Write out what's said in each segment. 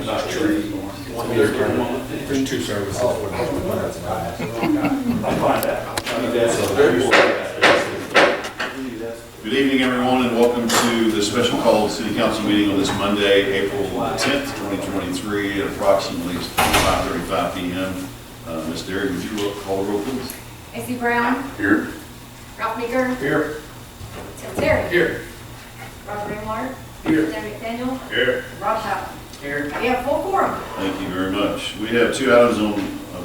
There's two services. I'll find out. Good evening, everyone, and welcome to the special call city council meeting on this Monday, April 10th, 2023, at approximately 5:35 p.m. Ms. Derry, would you call the roll, please? AC Brown. Here. Ralph Meeker. Here. Tim Terry. Here. Roger Grnwd. Here. Debbie McDaniel. Here. Rob Powell. Here. We have full quorum. Thank you very much. We have two items of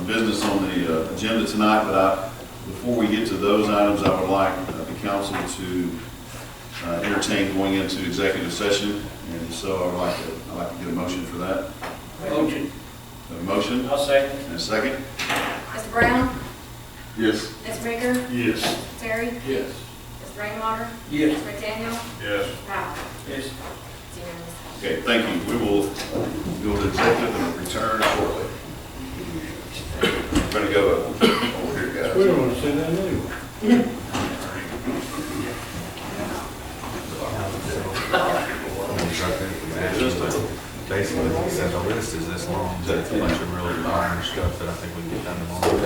business on the agenda tonight, but before we get to those items, I would like the council to entertain going into executive session, and so I'd like to get a motion for that. Motion. A motion? I'll second. And a second? Mr. Brown. Yes. Mr. Meeker. Yes. Mr. Terry. Yes. Mr. Grnwd. Yes. Mr. McDaniel. Yes. Powell. Yes. It's unanimous. Okay, thank you. We will go to executive and return shortly. We're going to go over here, guys. We don't want to say that anyway. Basically, he said the list is this long, but it's a bunch of really minor stuff that I think we can get done tomorrow.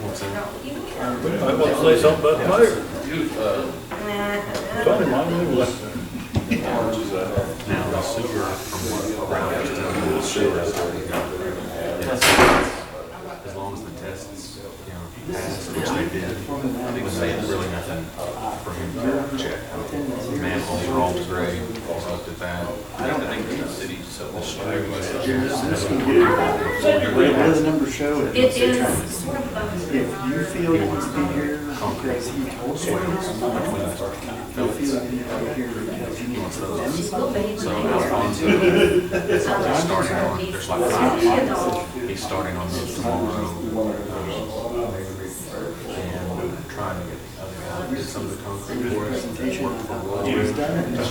What's that? I want to say something about the mayor. Tony, my name was. Now, the sewer, from what Brown was telling me, the sewer is already got as long as the tests, passed, which they did, I think there's really nothing for him to check. Manholes are all great, he's looked at that. I think the city's so What do the numbers show? It is sort of both. If you feel you want to be here because he told you, you feel you need to be here because you need to them. So Alfonso is starting on, there's like 5 spots. He's starting on those tomorrow. And trying to get the other guy to get some of the concrete for us. Work for He's done it. because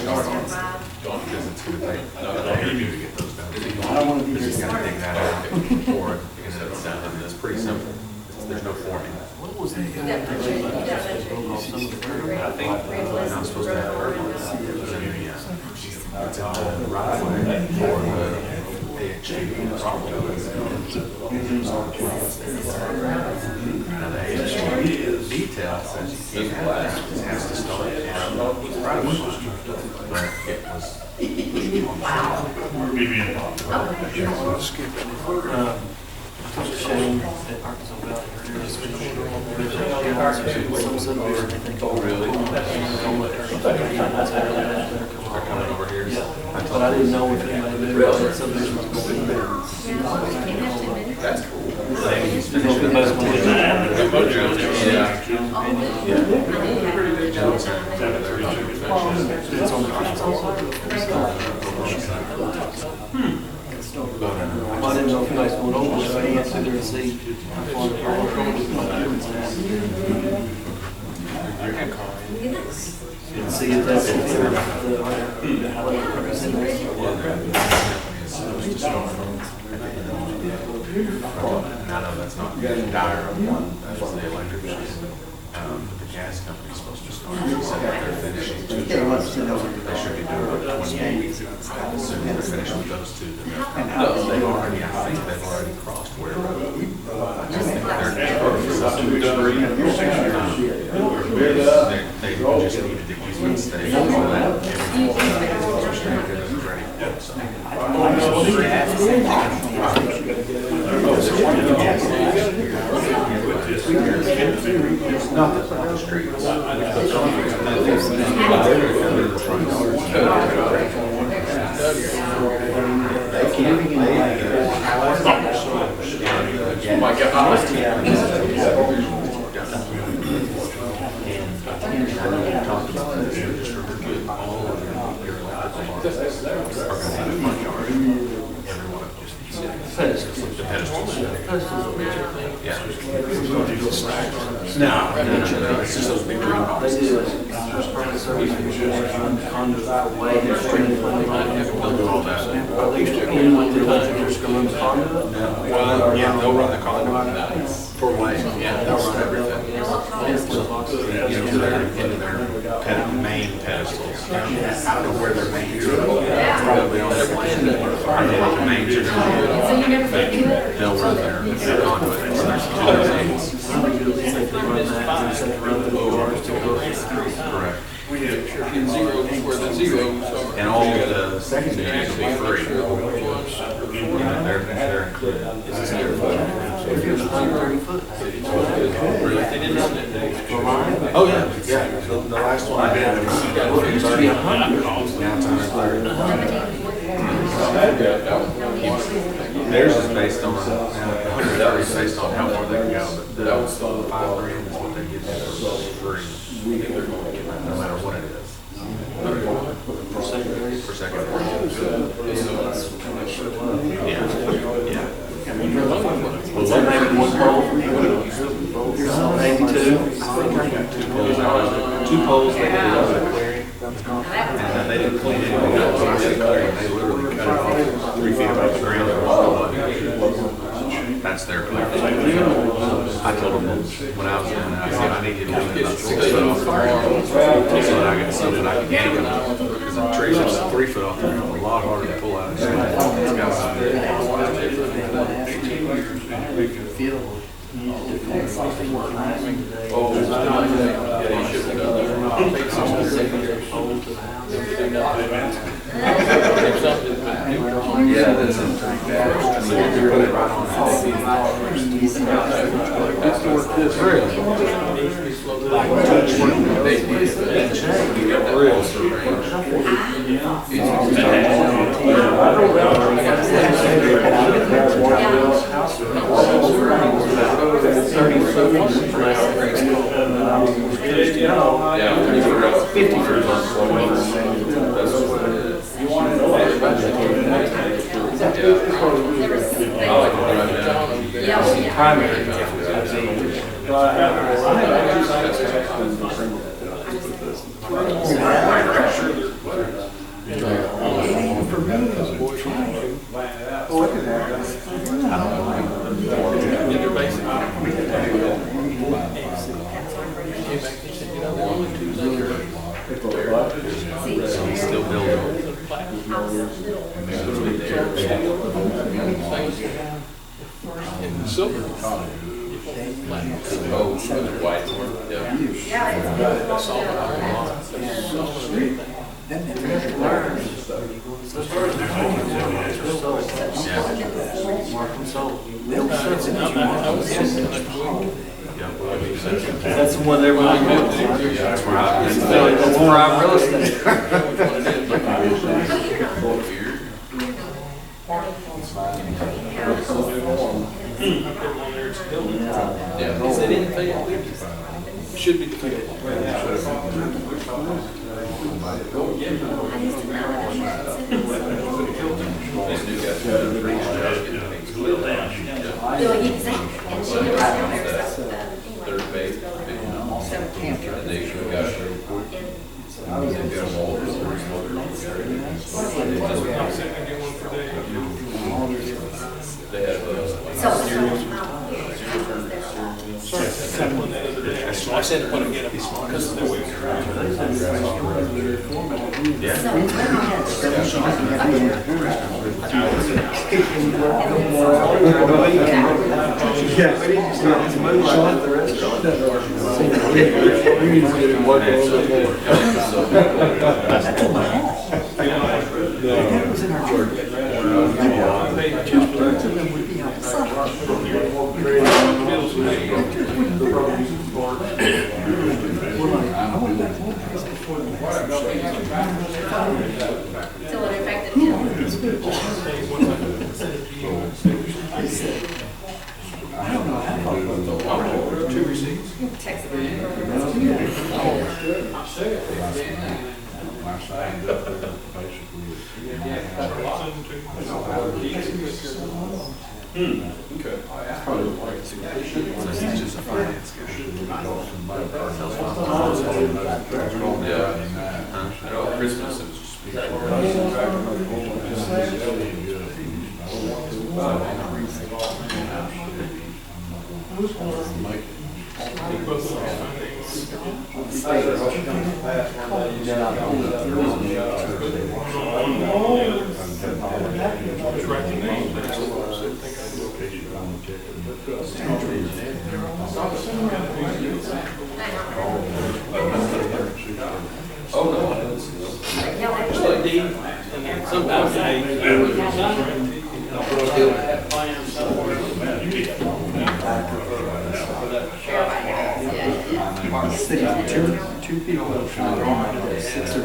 it's going to take a year to get those done. I don't want to be He's here. got to dig that out for it because it's done. It's pretty simple. There's no forming. What was that? I'm supposed to have her. It's on the right for the AHG problem. Now the AHG detail says you can't have it. It has to start right away. But it was It's a shame that Arkansas Valley is some subdivision, I think. really. They're coming over here. But I didn't know if anybody knew that subdivision was going to be there. That's cool. It's the most It's on the Arkansas side. I didn't know if anybody's going over, so I had to sit there and see how far the road's at. And see if that's the highway representative. I know that's not dire, that's the electric machine. The gas company's supposed to start, he said that they're finishing 2 trucks. They should be doing it 28. As soon as they're finished with those 2, then they've already, I think they've already crossed where they just needed the easement stage. All that, everything was ready. So. Not the streets. No, it's just those big green boxes. They do it. Conduit way, they're streaming from the line. Are they in with the electric conduit? Well, yeah, they'll run the conduit for way. Yeah, they'll run everything. Into their main pedestals. I don't know where their main is. probably on their plan. The main general, So you never fit into it? they'll run their conduit. So there's two lanes. Correct. And zero is where the zeros are. And all of the secondaries will be free. They're included. Oh, yeah, yeah. The last one I did, it was already 100. Now it's 130. Theirs is based on, 130 is based on how far they can go, but the 5 grand is what they get for free. No matter what it is. For second. Yeah. Well, maybe one pole. Maybe two. Two poles, they had it over the clearing. And they didn't clean anything up, so I said clearing, they literally cut it off 3 feet above the ground and walked away. That's their clearing. I told them when I was doing that, I said, I need you to leave it about 6 foot off the ground. So that I got something I can hang it. Because the trees that's 3 foot off the ground, a lot harder to pull out of the ground. It's got Yeah, that's it. put it right on still building. In silver. Oh, white one, yeah. That's the one everybody wants. That's prime real estate. Yeah. Is it anything? Should be the third base. And they should got a report. They've got them all over they have I said when I get up, because they're waiting. So it affected him. two receipts. Texas. He's just a finance guy. Yeah. I know Christmas is just. Yeah. deed, and then sometimes they. Still have plans somewhere. Two people are trying to run 6 or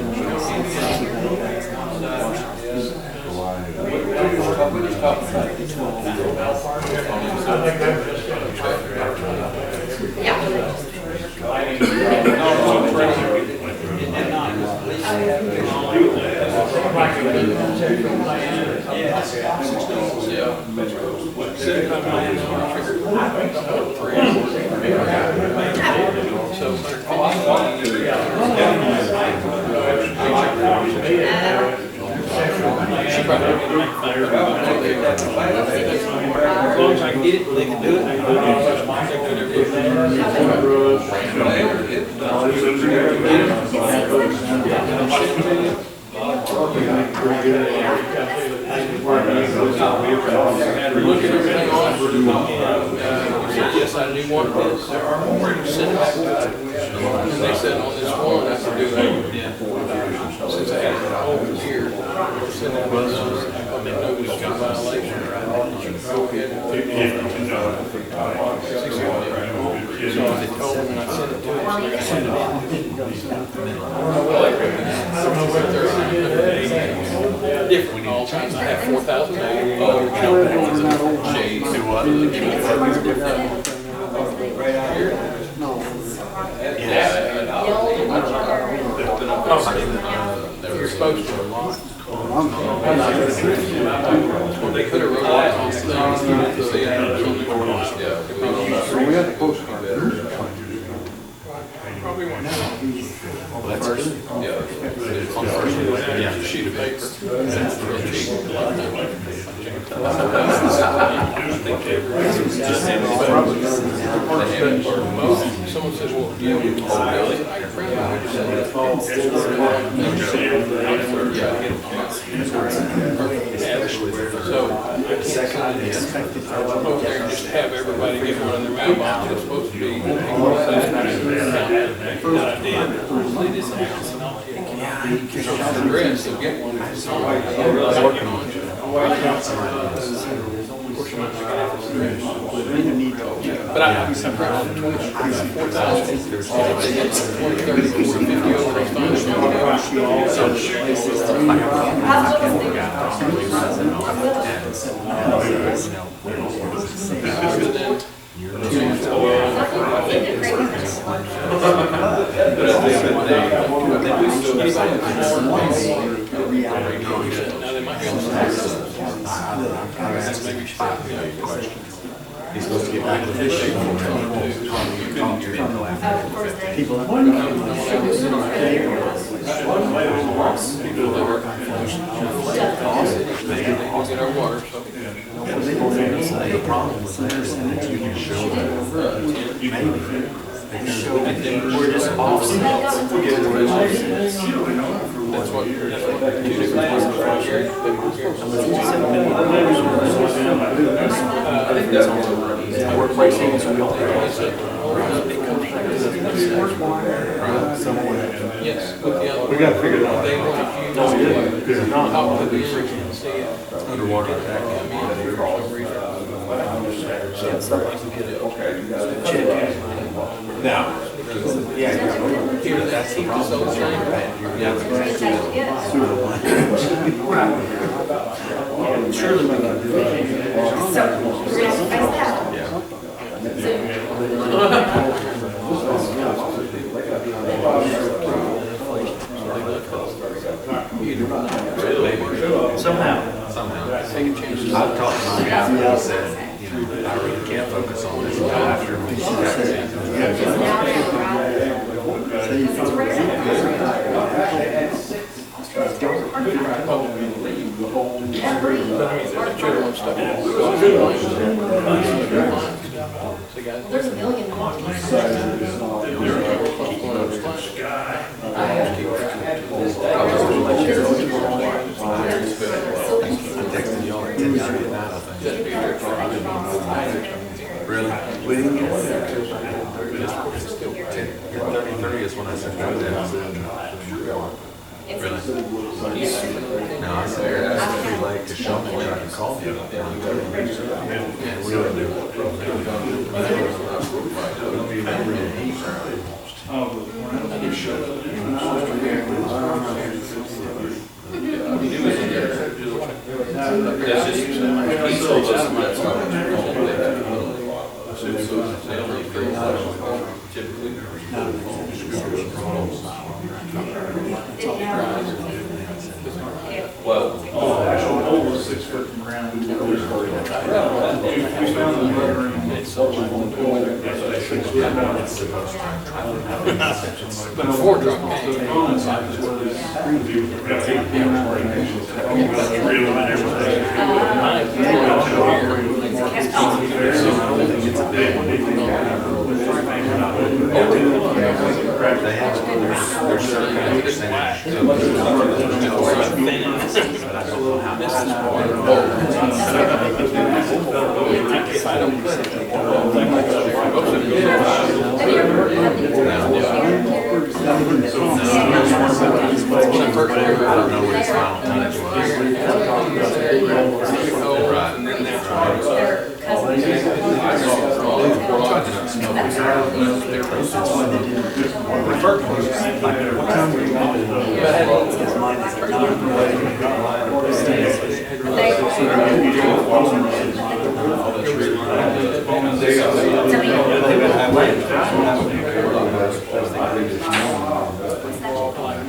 As long as I can get it, they can do Yes, I do want this. Send it back to them. And they said on this one, I can do that. Since I had it over here, send it to us. I mean, nobody's got a violation. Go ahead. So I told them and I sent it to them. So I sent it in. Different all times. I have 4,000. Shades and what? You're supposed to. Well, they could have wrote on things. we have the postcard. Probably one. Well, that's good. Yeah. On the first one, yeah, sheet of paper. That's real cheap. Someone says, well, yeah, we can sell it. I got a friend of mine who said that. So, I can't sign this. Over there and just have everybody get one in their mailbox. It's supposed to be. That I did. They didn't have the address, so get one. I'm working on it. But I printed on 4,000. They get 20, 30, 40, 50 over each now they might be on the maybe He's supposed to get back to the shape. People get our water, so. The problem with that is you can show that maybe they can show that we're just offsets. That's what two different ones right here. workplace savings we all Yes, with the other. We gotta figure it out. They want you to talk to the original and see it. Underwater. Now, Here, that's the problem. surely we can do it. Somehow. I've talked to my guy and said, you know, I really can't focus on this until after we There's a million more. I texted y'all at 10:30 at night, I think. Really? We didn't get there. 30 is when I said go down. Really? No, I said, that's too late to show me when I can call him. And really do Over 6 foot from ground. We found the murder. But Before truck the came. opponent side is where this They have, there's certain percentage. But I don't know how this is I don't know what his final tonnage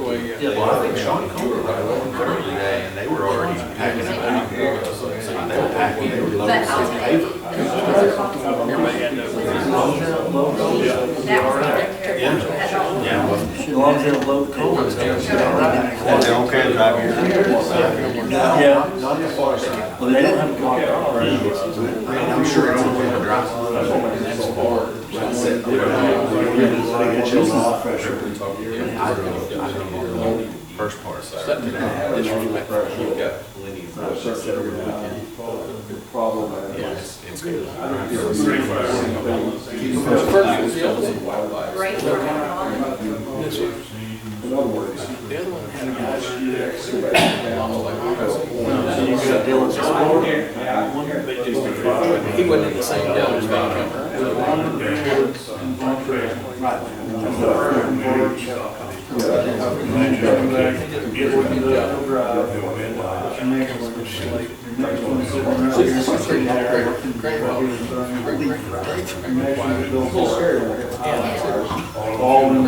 Well, I think Sean Cooper got a little early today, and they were already packing it out. They were packing, they were loading some paper. Yeah. As long as they don't load coal. And they don't care drive here. Yeah. Not the far side. Well, they don't have a car. I'm sure it's a little dry. That's far. First part. You've got plenty of Problem. yes, it's good. Right. In other words, The other one had a guy. He wasn't in the same Dylan's All in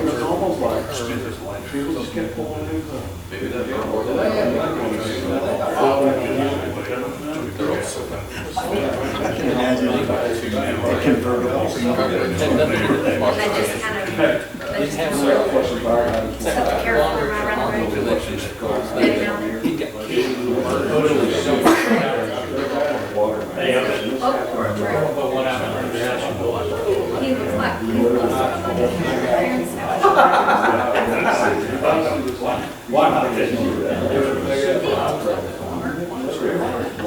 It's almost like people just get pulling in. Maybe that'd be I can imagine a convertible. And I just kind of, I just have so careful when I run the road. Get down there. He was like, he was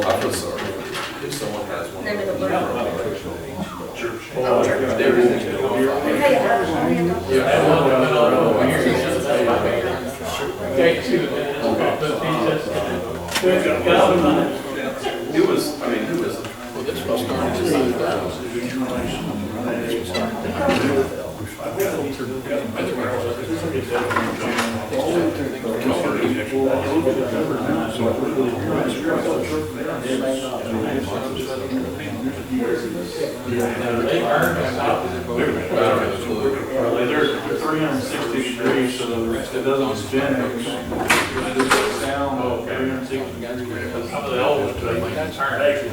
I feel sorry. If someone has one. they're the learner. It was, I mean, it was. Well, this one started They're 360 degrees, so it doesn't spin. It goes down 360 degrees. Some of the old ones, turn actually.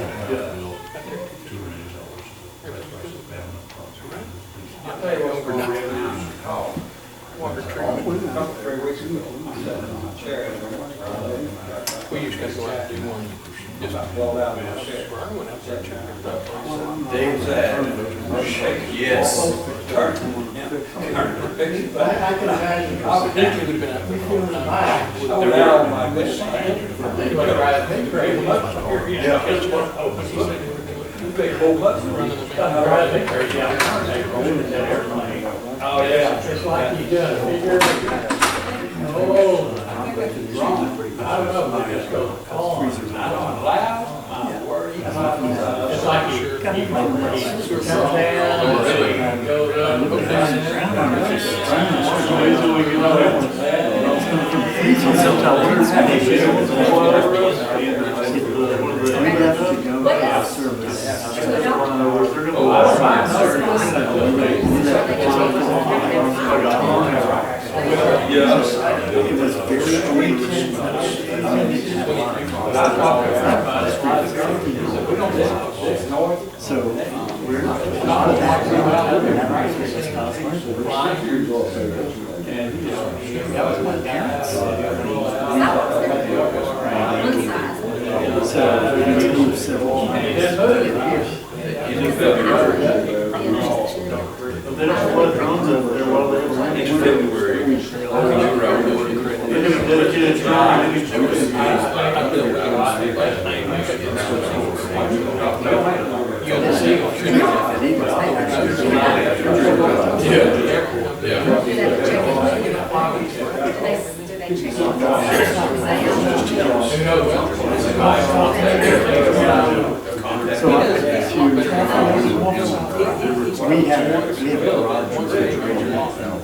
We used to go out and do one. Just well out. I went out there and checked it out. Dave's Yes. I can imagine. I think it would have been out there. big whole bus running the Oh, yeah. It's like you done, figure I don't know, I just go calm, I don't laugh, I'm worried. It's like you comes down, goes up, goes It was very so we're not of that that was my parents. So we moved several They don't have what drones over there while they were running. in February. They're gonna dedicate a drone. we have a garage with a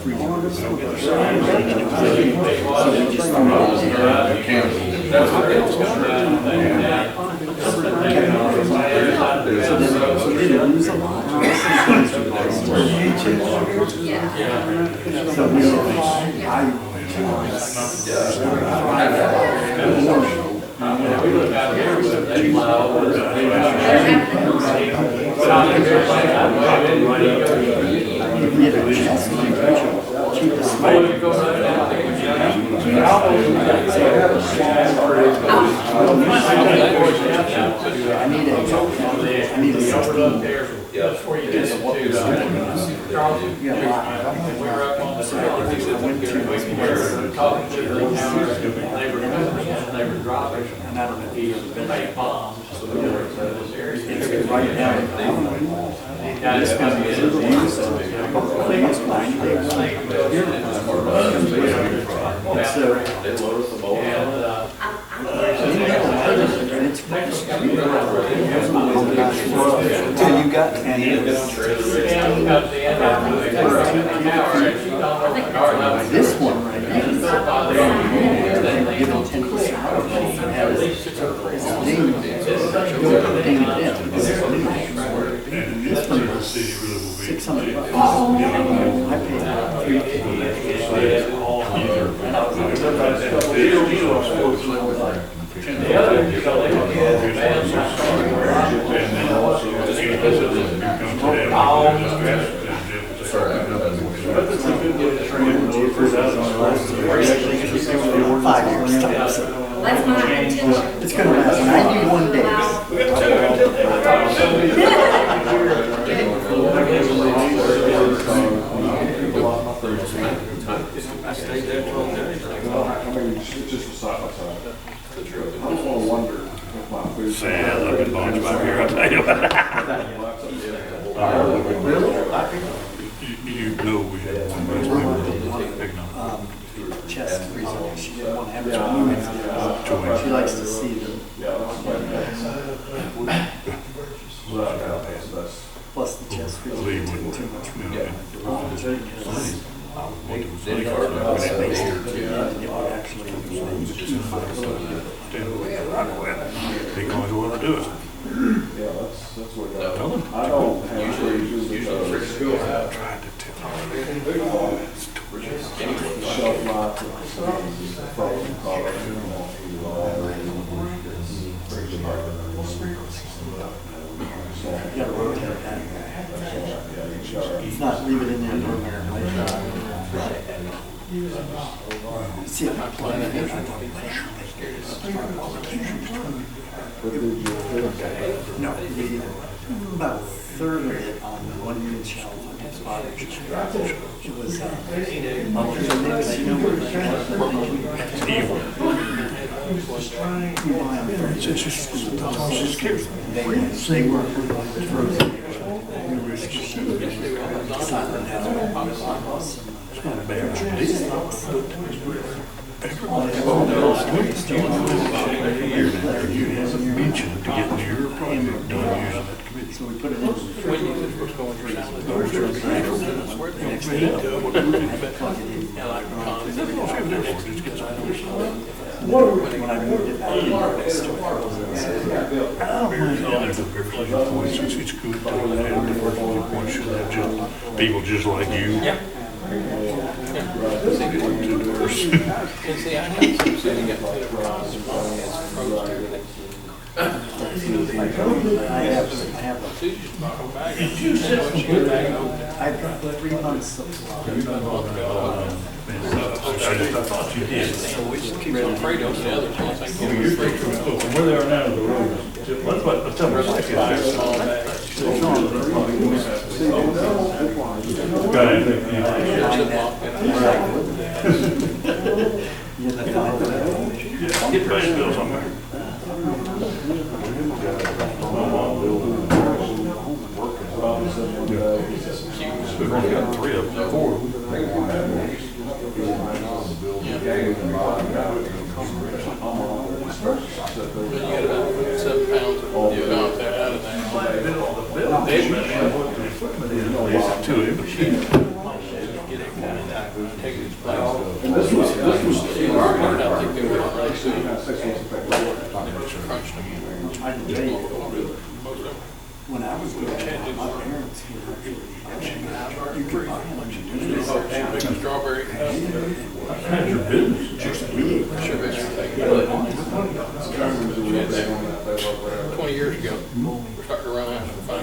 freezer. So we just so we didn't lose a lot. So I need a 16. Before you get into We're up on the side, they said we were talking to the counter, they were dropping, And I don't know if he has been fake bombs. So they were in this area. right now. This one is it's 90 days. So until you got 10 this one right here, given 10% and have it ding it in. This one was $600. I paid $350. The other, so they would get advanced. Five years time, so That's my intention. it's gonna last 91 days. I stayed there 12 days. I mean, it's just a side by side. I just want to wonder if my food. Sad looking bunch back here, I tell you. You know we had one Chest freezer. She didn't want to have it. She likes to see them. Plus the chest freezer. Lee Too wouldn't. much room. Yeah. He always want to do it. Yeah, that's what I don't have usually Tried to tell him. shelf life frozen products. You gotta rotate that. It's not leave it in there for a minute. See if I plug it in. No, about a third of it on one good shelf on his bottom. It was, you know, You buy them from It's just, that's all she's scared of. they were frozen. Silent has It's not a bad idea. You haven't mentioned to get near your project done using that committee. So we put it in. When you was supposed to go in your salad, or your I swear the next day. Yeah, like when I moved it back in, I started frozen. I don't mind all the different points. It's good to have different points. Should have just people just like you. Yeah. And see, I have some sitting up there, it's frozen everything. I have So you just bought a bag. And what you get back over. I've got 3 months supply. I thought you did. Alfredo, the other place, I can't You're remember. from where they are now to the road. Let's tell them. Buy a small bag. Got anything? Get paid bills somewhere. We've only got 3 of them, 4 of them. You get about 7 pounds of out there out of that. Two of them. Get it kind of taking its place. And this was I think they were really soon. Crunched them. I can tell you, when I was growing up, my parents were actually, you could buy them. Make a strawberry cup. How's your business? Sure, it's 20 years ago, we're starting to run out of fun.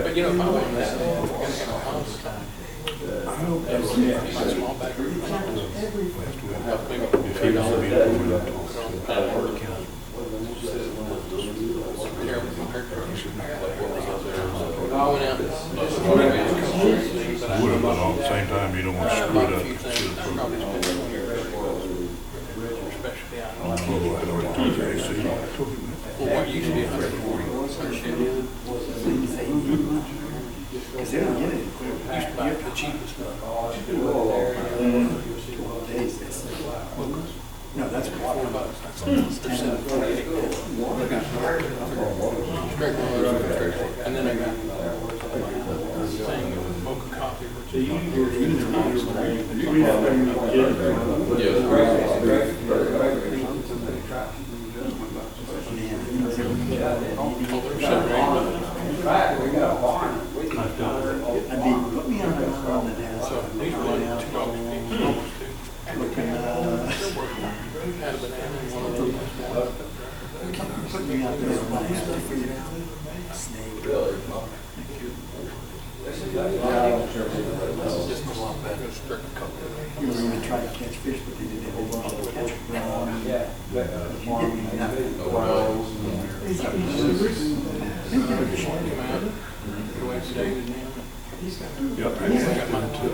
But you know, if I went that, we're going to have a house time. Small bag. Maybe $3. I went out. Would have, but at the same time, you don't want to screw it up. Probably spent 20 years especially out. Well, what used to be 140. Because they don't get it. Used to buy the cheapest stuff. No, that's water. $4. And then I got thing mocha coffee for I mean, put me on an island that has so these were like $2 almost two. looking, Had a banana in one of those. put me out there when I have to figure out snake. Just a lot better. You were going to try to catch fish, but they didn't have any to catch prawn. Nothing. Yep. I got mine too.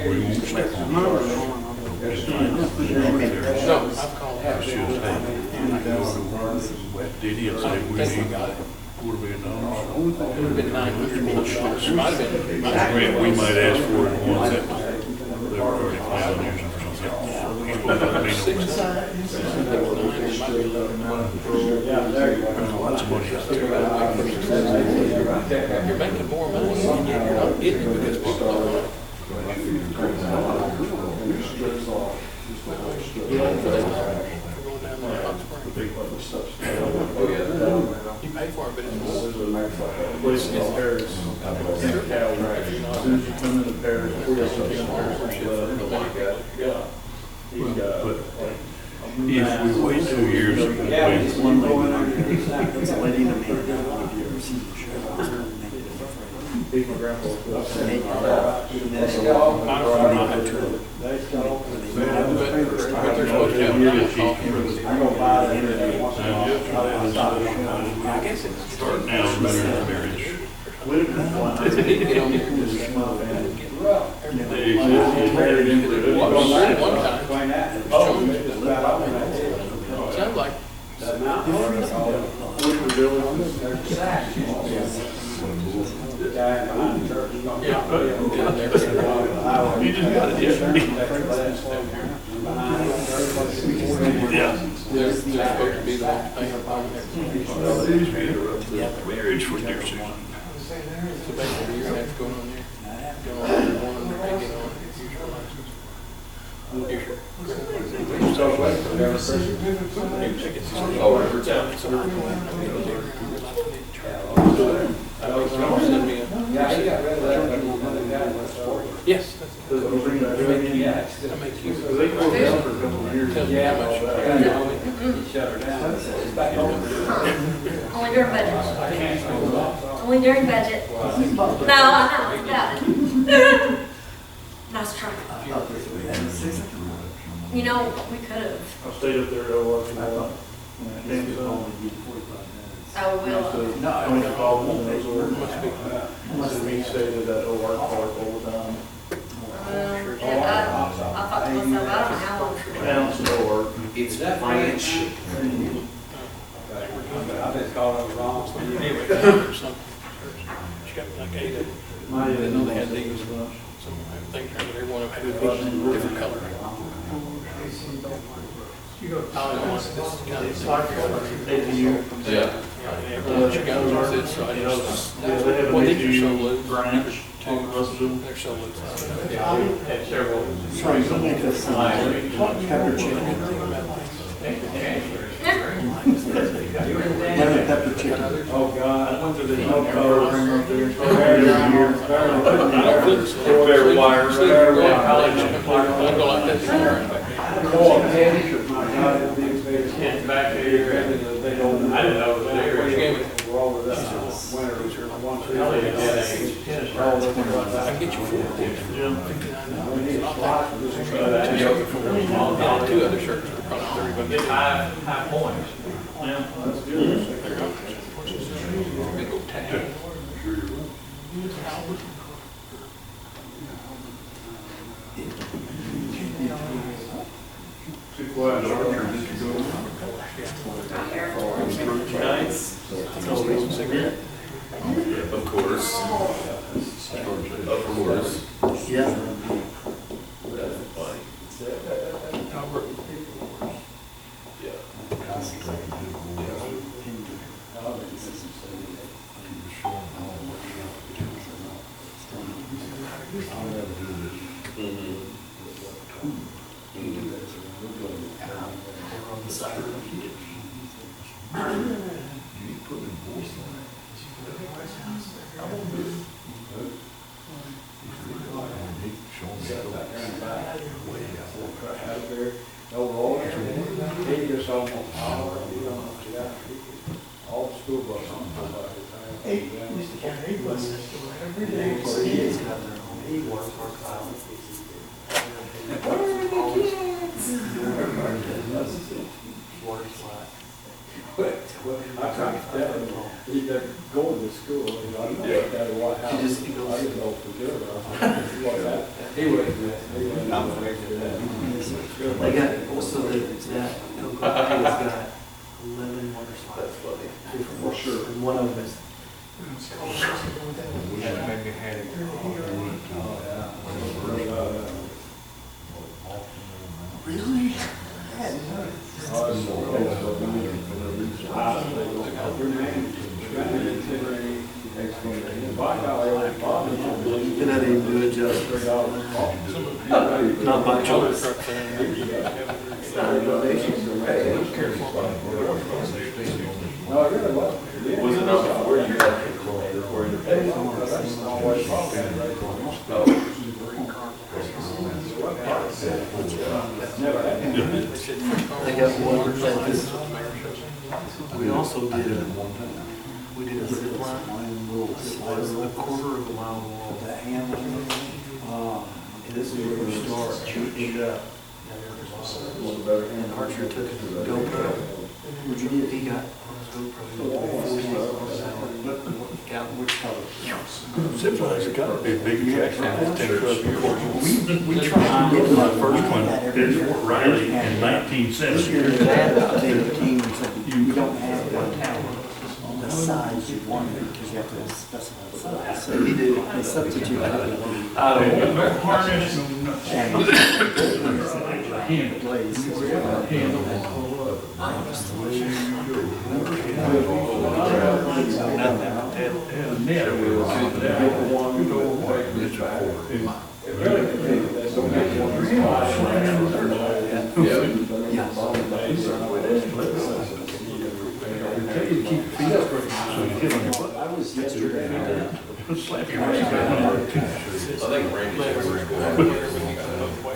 We won't step on No, I've called her. Did he say we need $4 billion? It would have been $900 million. Might have been. We might ask for it once that they were already planning on using for something. Lots of money. You're making more money and yet you're not getting it because people don't. You pay for it, but it's more. Place in Paris. As soon as you come into Paris, But if we wait 2 years, There's one lady, it's a lady in America. Have you ever seen the show? He's my grandpa. But they're supposed to have a call. I guess it's Start now, better than marriage. they need to get on there. One time. Sounds like. You just got it, yeah. They're supposed to be the one paying. Marriage was near Susan. So basically, you're gonna have to go on there. Go on there, one of them, they get on, use your license. Use your. Send me a. Yes. I make you. They closed down for a couple of years. Tell me how much. Only during budget. Only during budget. No, I know, got it. Nice try. You know, we could have. I stayed up there at OR. Oh, we will. I went to Baldwin, those were, he stayed at that OR park all the time. I thought to myself, I don't know how long. Pounds of OR. It's French. I've been called wrong. Anyway, or something. She got like 8 of them. I didn't know they had these. Some things, every one of them had a different color. Yeah. Everyone you got was it, so I just, well, these are so loose. Branch, They're so loose. had several. So you can make us some pepper chicken. Lemon pepper chicken. Oh, God, I went to the health program up there. Fair wire, I go like that. And back there, they don't, I didn't know it was there. She gave me. I can get you 4. Two other shirts for probably $30. High points. Yeah, that's good. Big old tag. Too quiet. Cigarette? Of course. Of course. Yeah. All the school buses. Used to carry 8 buses every day. So kids got their own. He worked for I tried to tell him, they're going to school, you know, I don't know that what house. I didn't know for good. He wouldn't, I'm afraid of that. They got, also that Grnwd has got 11 water slides. That's funny. For sure. And one of them is. Really? And I didn't do it just not my choice. It's not a donation. No, it really was. Was it not before you got before you paid? They got one like this. We also did We did a zip line, a quarter of a mile long. The handle. This is where we start. And Archer took it to the GoPro. He got on his GoPro. Which color? Zip lines have got to be a big jackson. We tried to get My first one did Fort Riley in 1970. your dad updated the team and said, you don't have one tower the size you wanted because you have to specify the size. So he did, they substituted. I don't want no harness, no nothing. And glaze. I was yesterday. Slap your wrist.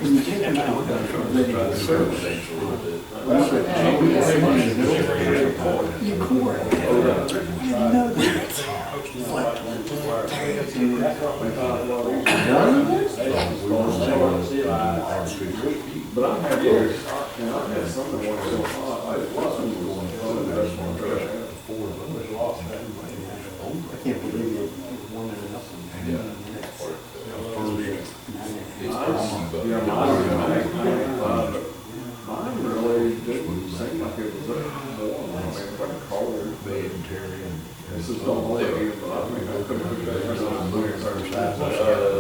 When you take them out, ready to serve. You core. I didn't know that. But I'm happy, and I've had some that want to go on. I can't believe it. One and mine really didn't seem like it was up more. I mean, if I could call her, this is the only thing, but I mean, I couldn't put that on the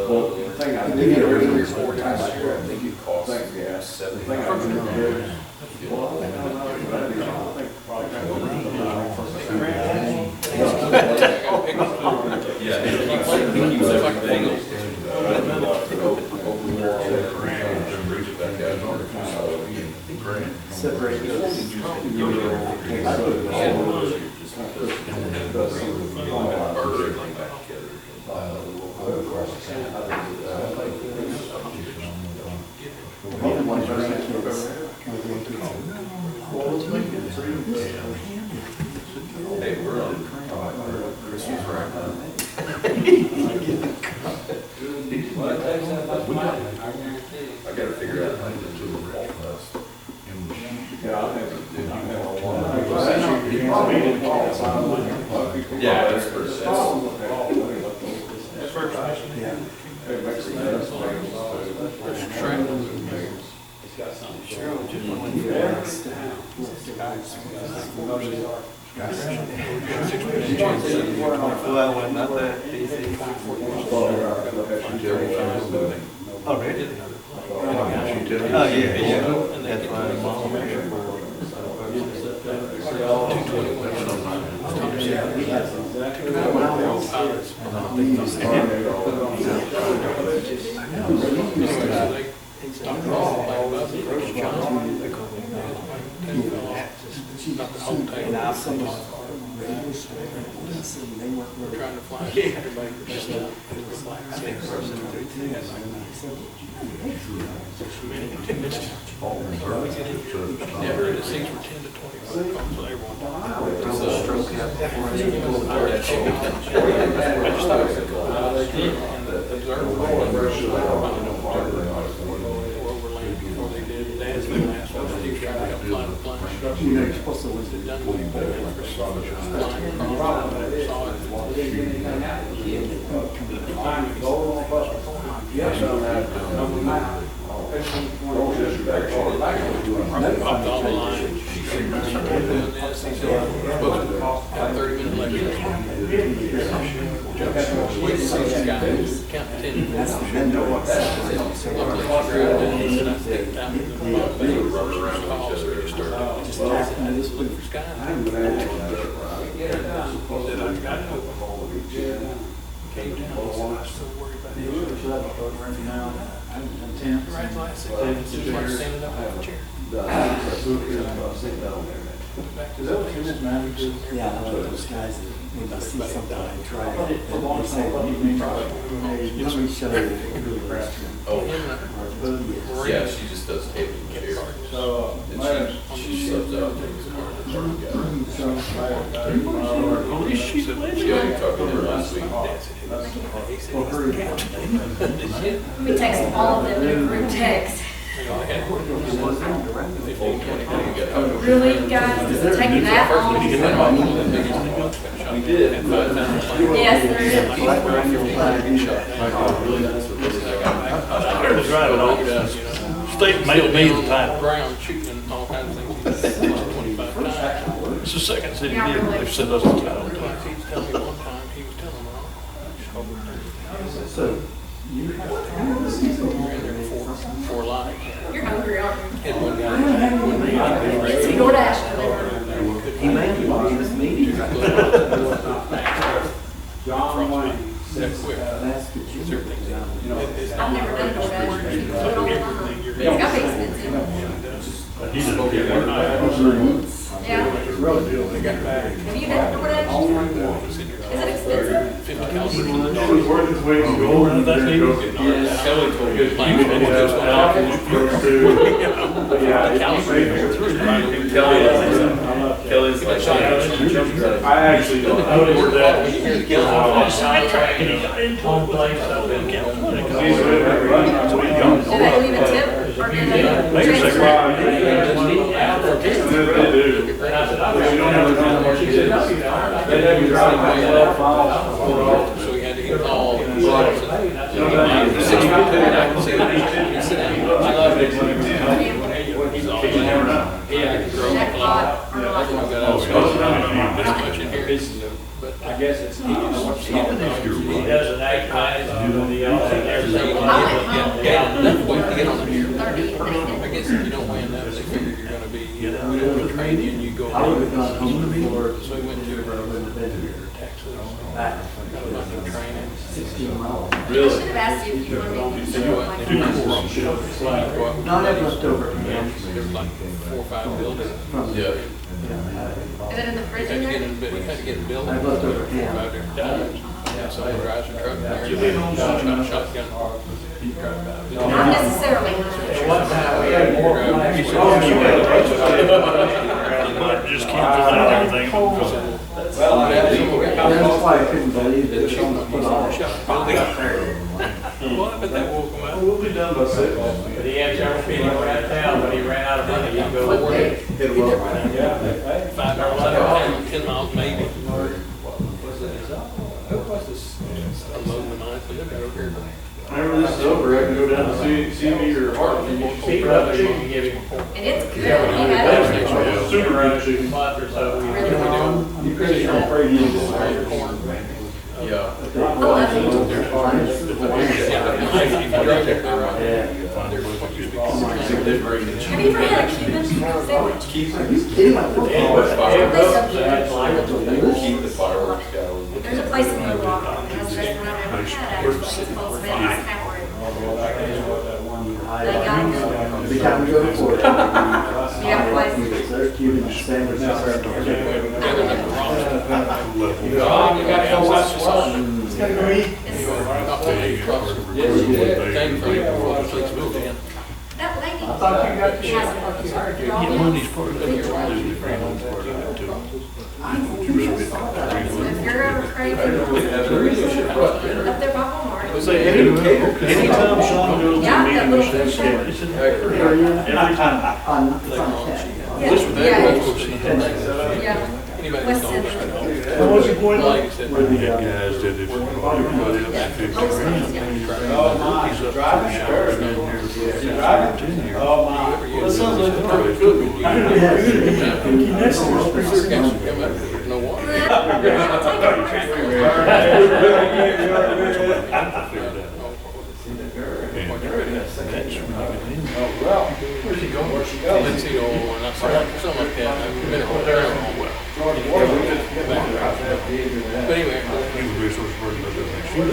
well, the thing I did get rid of 4 times a year, I think it cost, yeah, the thing I did well, I think separate Hey, we're on Christmas right now. I gotta figure out how to do the wall fest. Yeah, that's first. Well, not that easy. Oh, really? Oh, yeah. That's why I'm all Trying to fly. Everybody just never the seats were 10 to 25 calls, so everyone. Before they did, they had some last one, they tried to fly the plane. You know, you're supposed to lose it. Popped all the line. Supposed to have 30-minute lecture. Wait to see this guy count 10 minutes. Yeah, I know those guys that when I see something I try, they say, let me show you. Oh, yeah, she just does tables and chairs. Man, She lives out there. she's Yeah, you talked to her last week. Let me text all of them in a group text. Really, guys, does it take you that long? We did. Yes, there is. I was driving over, state mailed me the time. Ground shooting and all kinds of things. 25 times. It's the second city Yeah, did, really. they've sent us the title. He was telling me one time, he was telling me, So, you we're in there for life. You're hungry, aren't you? Had one guy, It's your DoorDash. he may be this meeting. John Wayne. that quick. That's what you I've never done DoorDash. You put it online. It's got to be expensive. He's a Yeah. They got back. Have you done DoorDash? Is it expensive? 50 calories. He was working his way to go. That's neat. Kelly told me. Kelly's like, I actually don't. I would have that. Sidetrack and he got into a place up in California. He's really running. So he jumped. Do they leave a tip? Or do they Maybe transfer? They do. And I said, I You don't have to run more. She said, no, you don't. They have you drive by 12 miles. So we had to eat all. 6 feet 2, and I can see it. Sit down. I love it. He's all in. Yeah, I can grow up a lot. Jackpot or I think like- I've got out this much in here. But I guess it's. He doesn't advertise, the everything. yeah, enough weight to get on here. 30, I guess if you don't weigh enough, they figure you're gonna be, we don't want to train you and you go. I would have gone home before. So we went to Texas, got a bunch of training. 16 miles. I should have asked you if you wanted to do like. No, I have left over. There's like 4 or 5 buildings. Yeah. Is it in the We fridge had in to get there? in, we had to get in buildings. I've left over 4 or 5 different times. Yeah, somebody drives a truck there. Shotgun. You drive about. Not necessarily. Just can't find everything. That's why I couldn't believe that she was put on. Well, but that woke them up. We'll be done by 6. But he had several people around town, but he ran out of money, he go to work. Yeah. 5 miles, 10 miles maybe. I'm loading the mine, but they've got over here. Whenever this is over, I can go down to see me or Hartman. He probably didn't give him And it's good. You have it. Super actually. a month or so. Really long. You crazy, I'm afraid you just. Yeah. I love it. Have you ever had a Cuban sandwich? Are you kidding? I put Keep the fireworks going. There's a place in Milwaukee, it has the best one I've ever had, actually, it's called Spanish Tower. They got it. Every time we go to Florida. You have a place? There's Cuban sandwiches. That lady. I thought you got- Has a You know, these part of the If you're ever craving, up there by Walmart. Say, anytime Sean goes to Yeah, meet that him, little he fish says, shack. every time. On cat. Yeah, This was yeah, yeah. Anybody West that's on Central. What was your point? Like I said, Guys did it for everybody else. Yeah, 50 most grand. things, yeah. Oh, my. He's up Driving? to showers down here for Driving? 10 years. Oh, my. Well, That sounds like the perfect cook. no water. Well, where's she going? Where's she going? Let's see, oh, and I saw something like that. I've been over there. But anyway. He was resource person, but doesn't shoot.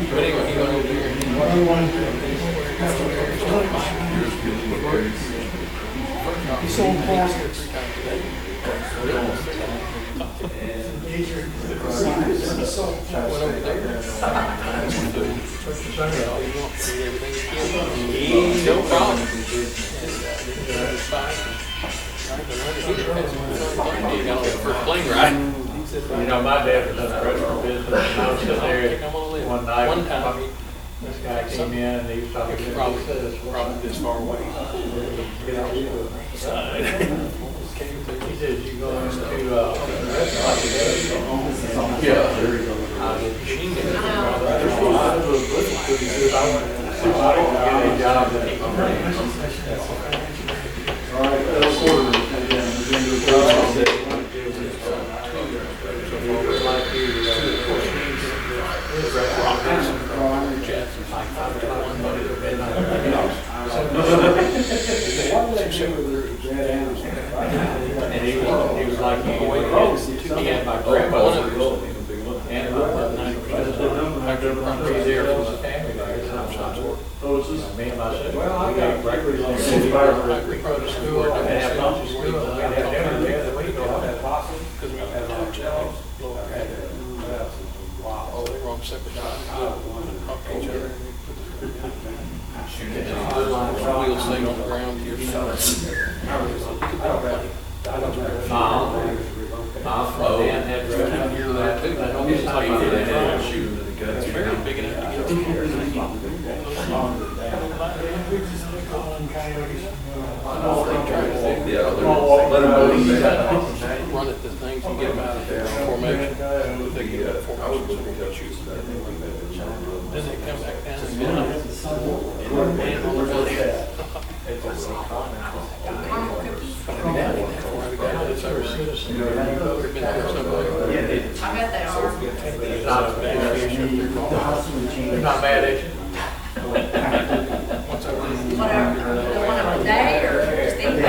But anyway, he went over here. You sold past. No problem. Got on the first plane ride. You know, my dad was in the restaurant business, and I was sitting there one night. One time, This guy came in and he was talking to me. probably He says, probably this far away. get out here. He says, you going to the restaurant today? Yeah. Machine gun. I want to get a job that he can All right, quarter, and then we're going to do And he was like, he had my grandmother and my 90% there from the family there. Me and my sister, we got breakfast on the city, we go to school, and have lunch at school, and we have dinner there, then we go out that possum. Because we have lunch. Wow. Oh, they were on separate sides. Talk to each other. Wheels stayed on the ground here. Dan had to hear that too. It's very big enough to get run at the things and get them out of their formation. They get out of formation, so we got shoot. Then they come back down and get them. And man on the belly. Caramel cookies. It's our citizen. I bet they are. They're not bad at you. Whatever. The one of the day or just anything.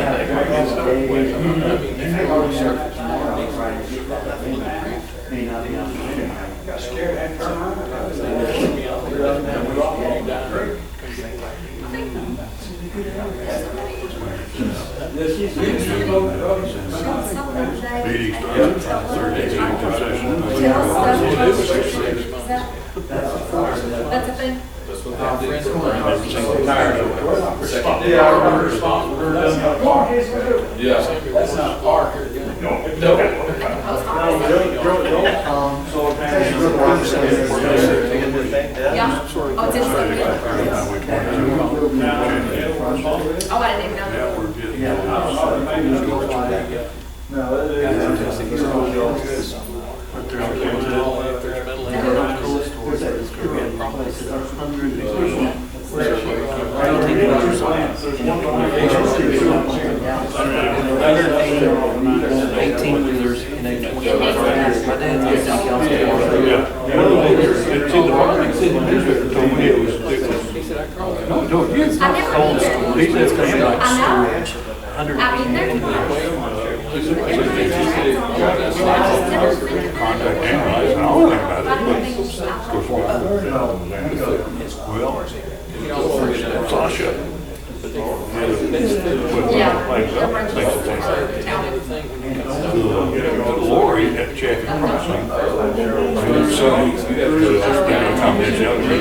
Meeting starts on Thursday, executive session. That's a thing. That's not park. Yeah. Oh, it's in Oh, I didn't even know that. No, it is. Wheelers in a 25. My dad's on city council. It's in the park, it's in the newspaper, told me it was. No, you. I never Cold did. store. He says it's like I know. I 100. mean, they're Contact analyze, and I'll think about it. Well, Sasha. Lori at Chaffee Crossing. So, confidentiality.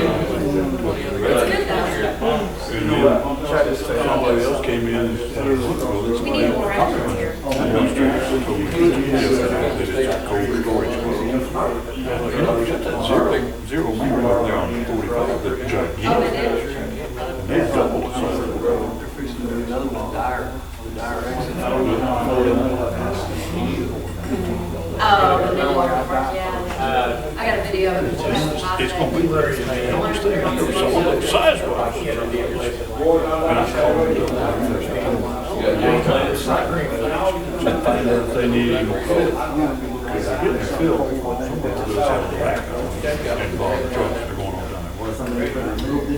Somebody else came in and said, We need more actions here. Zero meter there on 45, they're gigantic. Oh, it is? They're double the size. Another one, dire exit. Oh, the new water park, yeah. I got a video of it. It's gonna be very, I understand, some of those size wise. Find out if they need any more coal. Because they're getting filled, some of those have the back and bottom trucks, they're going on down that way.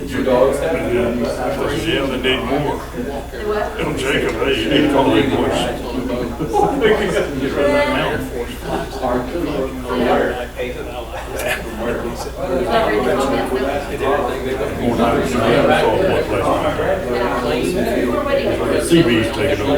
Your dogs have And then, yeah, they need more. Do what? Tell Jacob, hey, you need to call the invoice. Air Force flights. CB's taking over.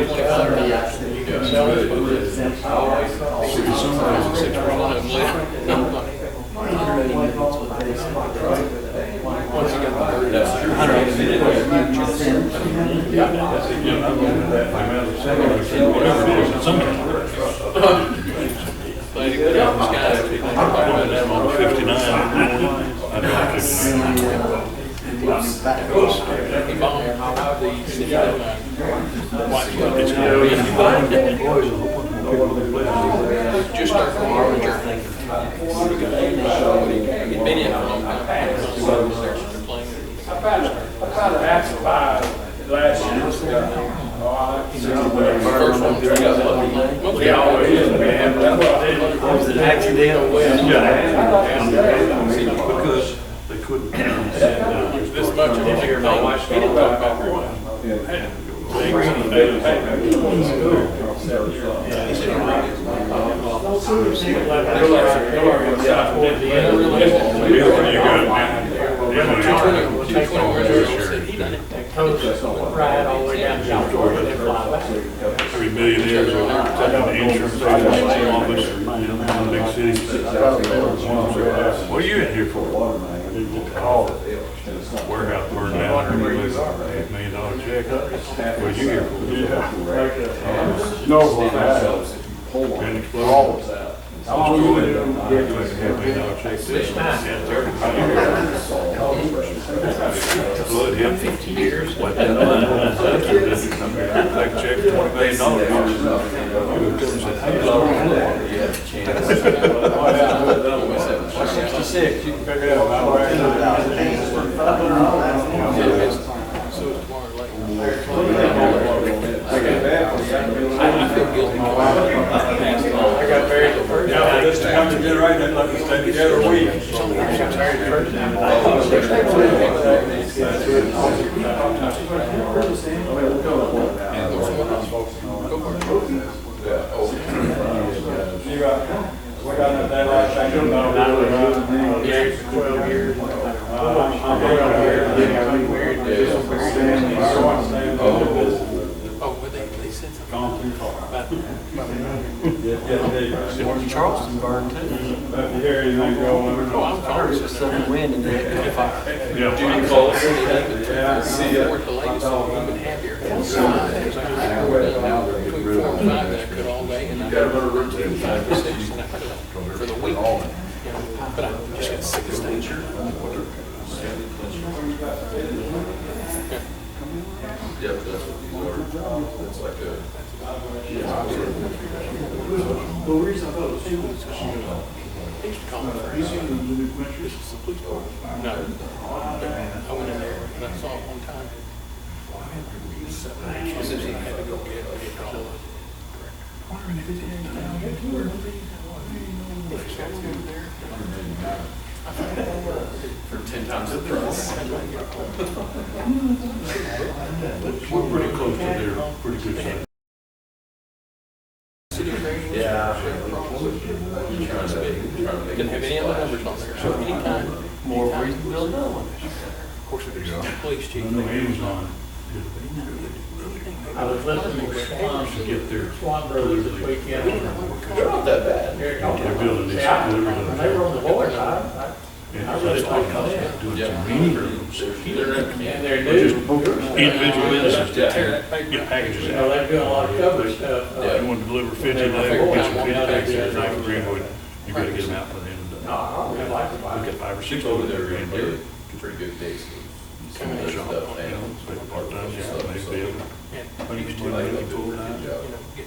Just start going on the journey. He'd been in for a long time. I tried to ask about last year. First one, we got lucky. We always is, man. That's what I did. Was it accidental? Because they couldn't. This much of it, he didn't talk about very much. Every millionaire's over there taking the insurance office in the big city. What are you in here for? Warehouse burned down, $8 million check. What are you here for? No, what that An explosion? all was that. $8 million check. Flood hit 50 years. What that line? Like check $20 million. $66, you can figure it out. So it's tomorrow late. I feel guilty. got married the first time. This time together, right? They'd like to stay together a week. We got that day like that. Married for 12 years. Oh, well, they said something. Gone too far. Charleston burned too. Here you think going. Oh, I'm sorry. There's a sudden wind and then it caught fire. Yeah. Judy called the latest song, even happier. Between 4 and 5, that I could all day, and I got to routine 5 to 6, and I could for the week. You know, but I just got sick of stage. Yeah, but that's what these are. It's like a. They used to call me for this is the police department. No. I went in there and I saw it one time. She said she had to go get all of it. For 10 times the price. We're pretty close to there, pretty good shape. Didn't have any other numbers on there, so anytime. More reason to build another one. Of course, if there's a police chief. I know Amazon. I was listening to Swan, To get there. Swan Brothers this weekend. They're not that bad. They're They're building this. See, when they were on the board, I really like them. Doing Yeah. some meeting rooms. And they're Just new. individual businesses to tear, get packages You know, out. they're doing a lot of coverage stuff. You want to deliver 50 today, we'll get some 50 packages out for Grnwd. You gotta get them out by the end of the day. No, I really like them. We've got 5 or 6 Over over there, there in there. pretty good days. Some of the shop, you know, so part-time, yeah, maybe be able to. When you still make it full-time,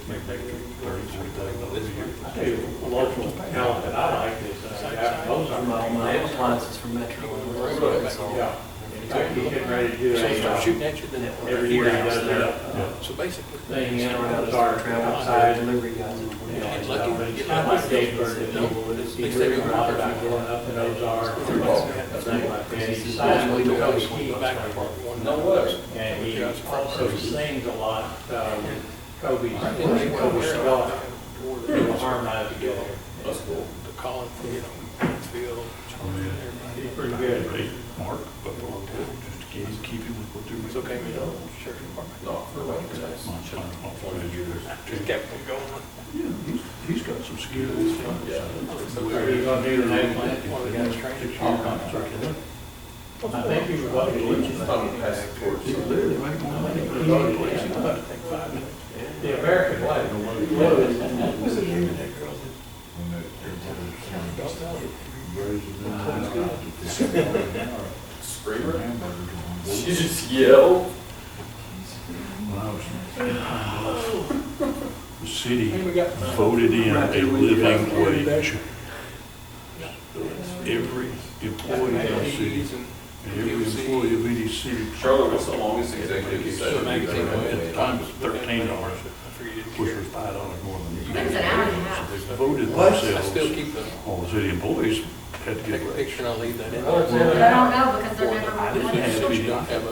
maybe 30,000 a year. I tell you, a local talent that I like is, those are My appliances from Metro. Yeah. In fact, he's getting ready to do So they start a, shooting at you, then every year he does that so basically. thing in around the Travel dark outside outside. delivery guys. It's kind of like Gatesburg, that people, he's reading a lot about going up in Ozark, things like that. He decides to go to Key back. No way. And he also sings a lot, Kobe's daughter. They will harmonize together. That's cool. The calling from, Mansfield, Pretty good. Mark, but just keep him with what they're. It's okay, we don't, sheriff's department. No, for what? Just kept it going. Yeah, he's got some skills. Yeah. Are you gonna do the next plan? One of the guys training. I think he was about to do it. He could literally make more money. The American flag. Screamer? You just yell? The city voted in a living wage. Every employee in the city, and every employee of any city. Charlotte, what's the longest executive session? At the time it was $13, which was $5 more than. It was an hour and a half. So they voted I themselves, still keep the, all the city employees had to take get a a raise. picture and I'll leave that in. But I don't know because they're never It really had to be You don't done. have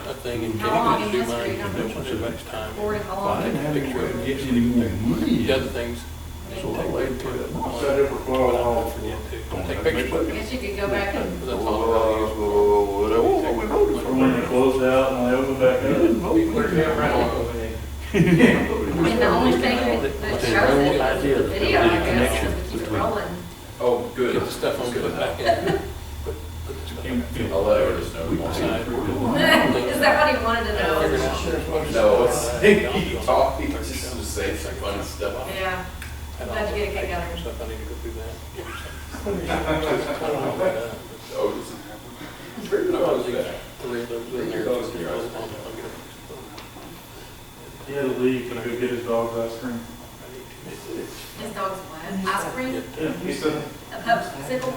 a thing in How long Kenny, in do mine, history? and that's what everybody's time. Forward, how Well, I long? didn't have any way to get any more money. The other things. So I waited till that month. Set it for 12 hours. Forget to Don't take have to make pictures. I guess you could go back and, That's all We voted for When they closed out and they opened back it. We up. didn't vote for it. I mean, the only thing that shows it is the video, I guess, is we keep it rolling. Oh, good. Get the stuff on, put it back in. I'll let Otis know. Is that what he wanted to Figured know? out. No, it's, he talked, he just say some funny stuff. Yeah. And Glad you get a kick out of it. stuff, I need to go through that. Otis. Pretty much that. Three of those in there. He had to leave to go get his dog's ice cream. His dog's what? Ice cream? Yeah, he said, A popsicle?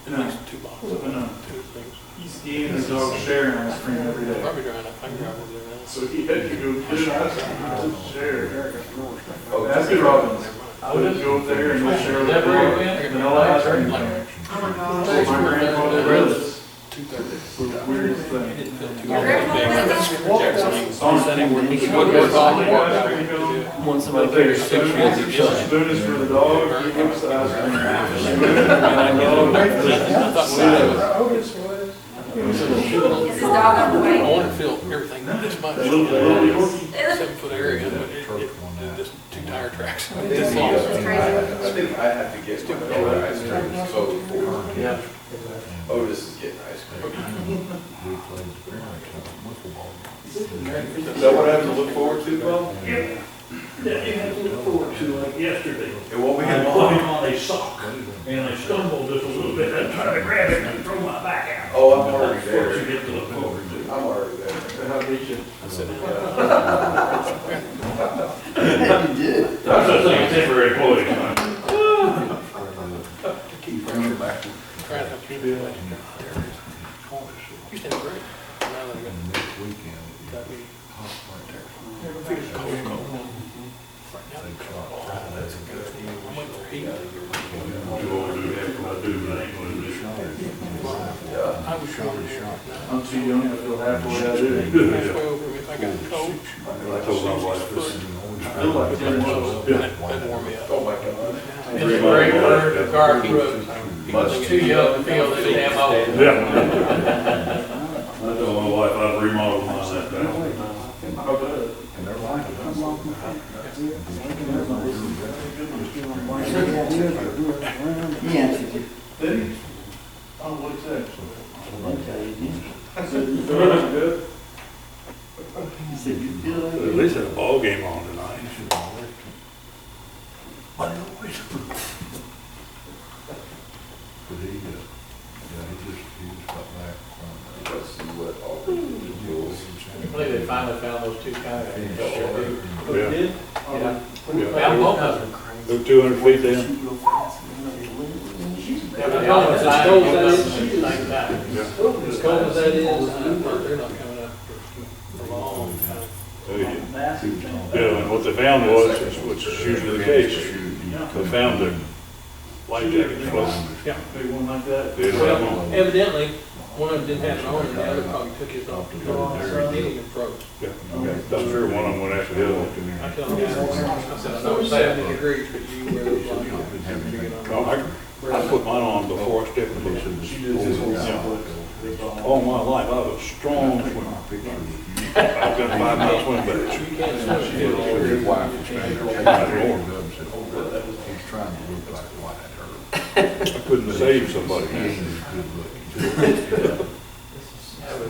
At least 2 bottles. no, Two things. he and his dog sharing ice cream every day. Probably dry enough, I can drive over there now. So he had to go get ice cream to share. Oh, That's good, Robbins. I would just go up there and we'll share with the dog. Vanilla ice cream. Oh my My gosh. grandfather brothers. 2:30. Weirdest It thing. didn't feel too Your grandpa Want somebody to carry a picture? Spoon is for the dog, he keeps the ice cream. I thought Is his dog on the I way? want to feel everything this much. Little 7-foot area, but it just 2 tire tracks. This long. That's I crazy. think I have to get my own ice cream, so Yeah. Otis is getting ice cream. Is that what I have to look forward to, Bob? That you had to look forward to like yesterday. It won't be I in put him long. on a sock and I stumbled just a little bit. I tried to grab it and throw my back out. Oh, I'm already That's what you there. get to look forward to. I'm already there. How did you? You did. That's just like temporary employees. Trying to help you do that. Used to have great. Now that I got me. Feels cold. Right now, it's cold. That's a good idea. I'm waiting for heat. I was shot. I'm too young to feel halfway out of it. Halfway over, if I got cold, I told my wife this. I feel like 10 months. that'd warm me up. Oh, my God. It's a great word to guard through. Too young to feel this damn old. Yeah. I told my wife I'd remodel mine that day. How good. He answered you. Did he? Oh, what'd he say? Okay, he did. I said, you feel really good? He said, you feel like At it? least had a ball game on tonight. Let's see what all the rules. I believe they finally found those 2 coyotes. Yeah. Did? Yeah. Yeah. Found both of them. They're 200 feet down. She go fast. Yeah, but y'all was lying on them at the same time. As cold as that is, they're not coming up for a long time. Yeah, and what they found was, which is usually the case, they found their life jackets floating. Yeah. Big one like that. They didn't have them Well, on. evidently, one of them didn't have it on, and the other probably took his off to go on, so he even froze. Yeah, I'm sure one of them went after the other. I tell him, I said, I know it's 70 degrees, but you wear those like, No, I put mine on before I stepped in this. All my life, I was a strong swimmer. I've got 5 mile swim backs. You can't swim. His wife was standing there, taking his arm up and said, "Oh, he's trying to look like White Earl." I couldn't save somebody.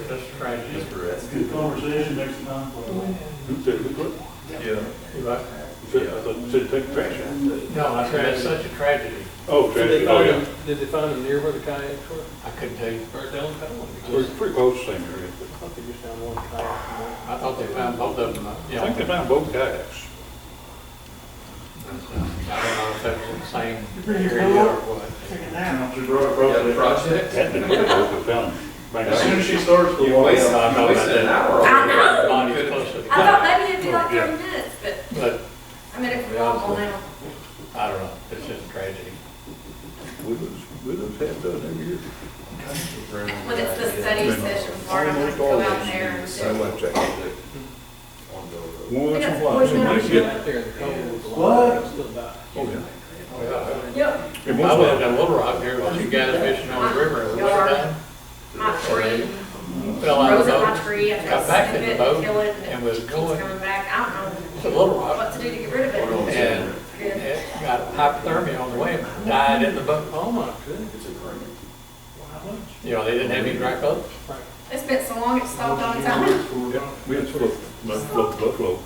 That's tragedy. Good conversation next time. Who said we could? Yeah. Right. I thought you said take the trash out. No, I said it's such a tragedy. Oh, trash, oh, yeah. Did they find them near where the kayaks were? I couldn't tell you. Or down We're pretty close to the same area. I thought they just found one kayak. I thought they found both of them. I think they found both kayaks. I don't know if that was in the same area or what. Yeah, the project. That didn't look like they found them. As soon as she starts the water. I I know. Bonnie's close to the I thought kayak. maybe it'd be like 30 minutes, But, I mean, it's awful now. I don't know, it's just a tragedy. We lose half dozen every year. When it's the study session part, I'm gonna go out there and I do. went check. Once Yeah, in a while, somebody get, Out there in the cold. What? Still die. oh yeah. Yep, Every I once in a lived while, in Little Rock here, watching guys fishing on the river. and one my tree, time Fell out of rose the up my boat, tree, I tried got to back save in the it, boat, kill it, and and was it keeps going coming back. I don't know to Little Rock. what to do to get rid of it. And it got hypothermia on the way, and died in the boat. Oh my goodness. You know, they didn't have any dry clothes. It's been so long, it stopped on its own. yeah, we had to float buffalo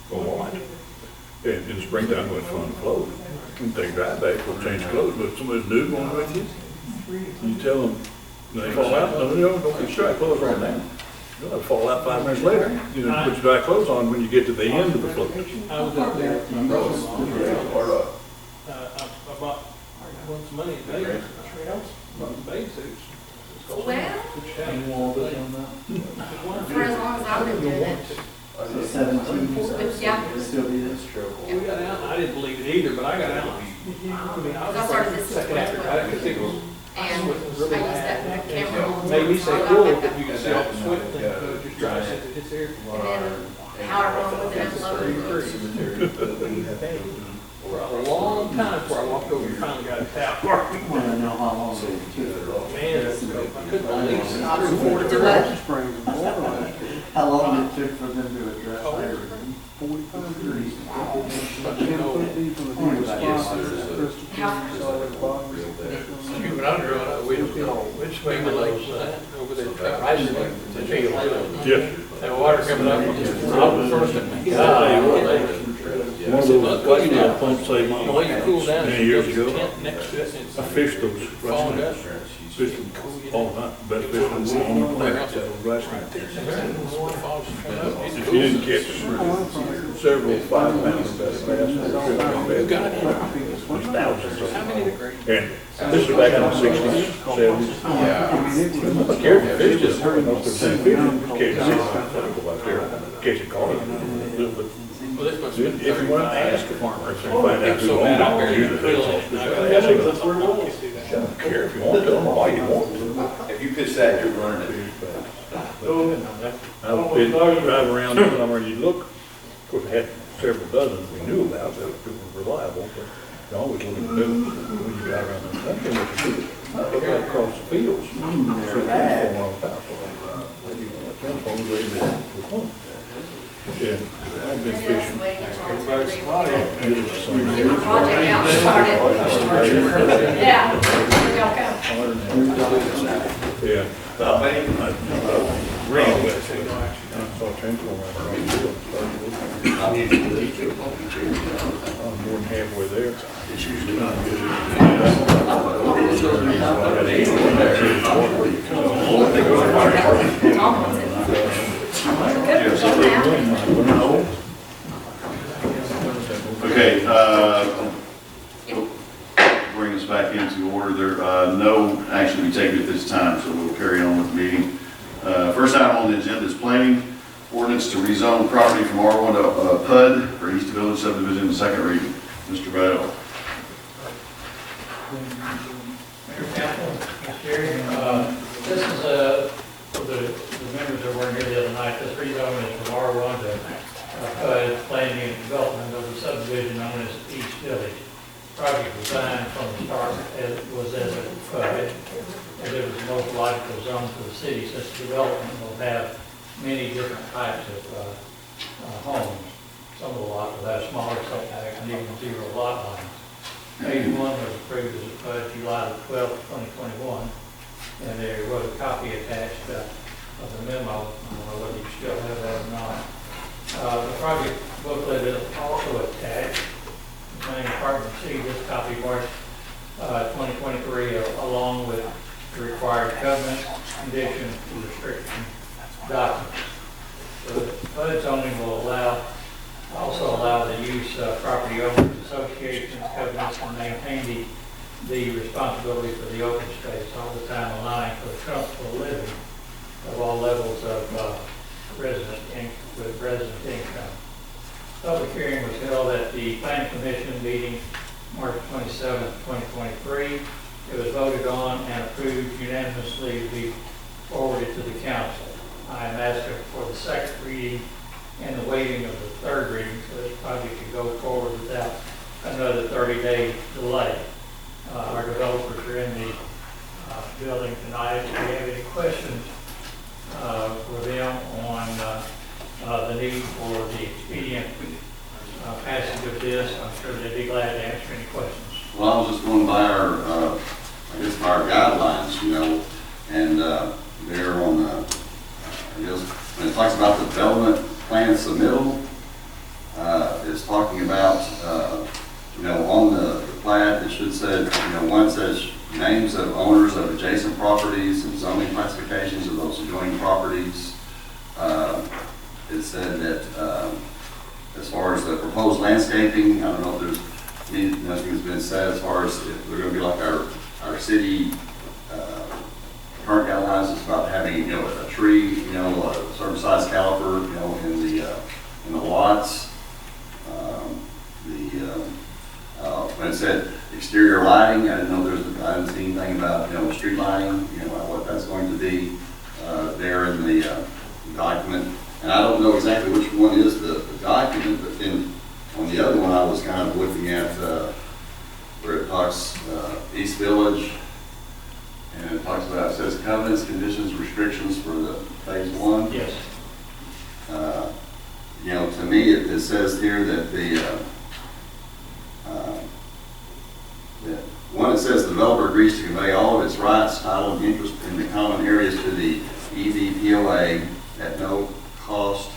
for a while. And in the springtime, when it's fun to float, when they dry back, we'll change clothes, but if somebody's new going with you, you tell them, they fall out, no, don't get your dry clothes right now. You'll have to fall out 5 minutes later, you know, put your dry clothes on when you get to the end of the float. I was up there with my brother-in-law. I bought some money in Vegas. Bought the bathing suits. Well, Which for as long as I've been doing it. 17, Yeah. still be this. we got out, and I didn't believe it either, but I got out. I mean, I was I started this in second after that, because it was, And I used that camera. all the made me time, say, so I cool, got back but you can see all the sweat thing, so just dry it, it's here. And then how I run with it, unloaded. For a long time before I walked over and finally got a towel. When I know how long it took. Man, I couldn't believe it. 3 or 4 Do what? Springs and water. How long it took for them to address everything. 45 degrees. When I grew up, we'd swim the lakes over there, rising the field. Yes. And water coming up, I was first to One of those goddamn pumps saved my The way you life cool down, many you years put the ago. tent next to it, and I it's fished those falling right up. snaps. Fished them all the time. Best fish on the planet, those right snaps. If you didn't catch several 5-pounders that fast, there's thousands of them. And this is back in the 60s, 70s. I scared the fish just hurry up their fishing, catching out there, catching carp. Well, this must If have been you want to ask a farmer, if you find out who so bad, I owns barely it, even realized it. ask them. Don't care if you want to, why you want to. If you pitch that, you're running it. I did drive around somewhere, you look, of course, I had several dozen we knew about that were reliable, but you always look at new when you drive around the country, what you see. Look right across the fields. Transformers ready to perform. Yeah, I've been fishing. Get my project out started. Yeah. Y'all go. Yeah. Ran with it. I saw a transformer across the field. I'm more than halfway there. It's usually not Okay, bring us back into order. There, no action to be taken at this time, so we'll carry on with the meeting. First item on the agenda is planning ordinance to rezone property from R1 to PUD for East Village subdivision, second reading. Mr. Bell. This is, for the members that weren't here the other night, this rezoning is from R1 to planning and development of the subdivision known as East Village. project design from the start was as it was the most logical zone for the city, since development will have many different types of homes. Some of the lots will have smaller setbacks and even zero lot lines. Phase 1 was approved as a PUD July 12, 2021, and there was a copy attached of the memo. I don't know whether you still have that or not. The project booklet is also attached. Main Department C, this copy March 2023, along with the required covenant, condition, and restriction documents. So the PUD zoning will also allow the use of property owners, associations, covenants, and maintain the responsibility for the open space, all the time allowing for the comfortable living of all levels of with resident income. Public hearing was held at the Planning Commission meeting March 27, 2023. It was voted on and approved unanimously to be forwarded to the council. I am asking for the second reading and the waiving of the third reading, so this project could go forward without another 30-day delay. Our developers are in the building tonight. If you have any questions for them on the need for the expedient passage of this, I'm sure they'd be glad to answer any questions. Well, I was just going by our, I guess, our guidelines, you know, and they're on the, I guess, when it talks about the development plan submittal, it's talking about, you know, on the plat, it should say, you know, one says names of owners of adjacent properties and zoning classifications of those adjoining properties. It said that as far as the proposed landscaping, I don't know if there's nothing's been said as far as if we're going to be like our city current guidelines is about having, you know, a tree, you know, a certain size caliper, you know, in the lots. When it said exterior lighting, I didn't know I didn't see anything about, you know, street lighting, you know, what that's going to be there in the document. And I don't know exactly which one is the document, but then on the other one I was kind of looking at where it talks East Village, and it talks about, it says covenants, conditions, restrictions for the phase 1. Yes. You know, to me, it says here that one, it says the developer agrees to convey all of its rights, title, and interest in the common areas to the EVPOA at no cost,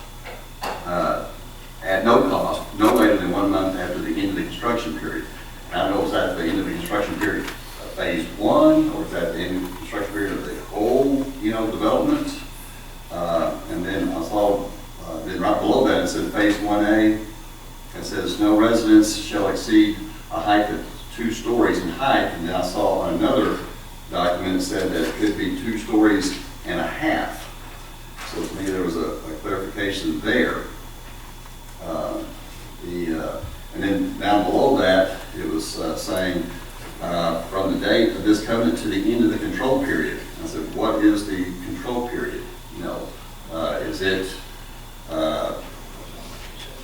no later than 1 month after the end of the construction period. I don't know if that's at the end of the construction period of phase 1, or is that the end of the construction period of the whole, you know, development. And then I saw, then right below that it said phase 1A. It says no residence shall exceed a height of 2 stories in height. And then I saw on another document that said that it could be 2 stories and a half. So to me there was a clarification there. And then down below that it was saying from the date of this covenant to the end of the control period. I said, what is the control period? You know, is it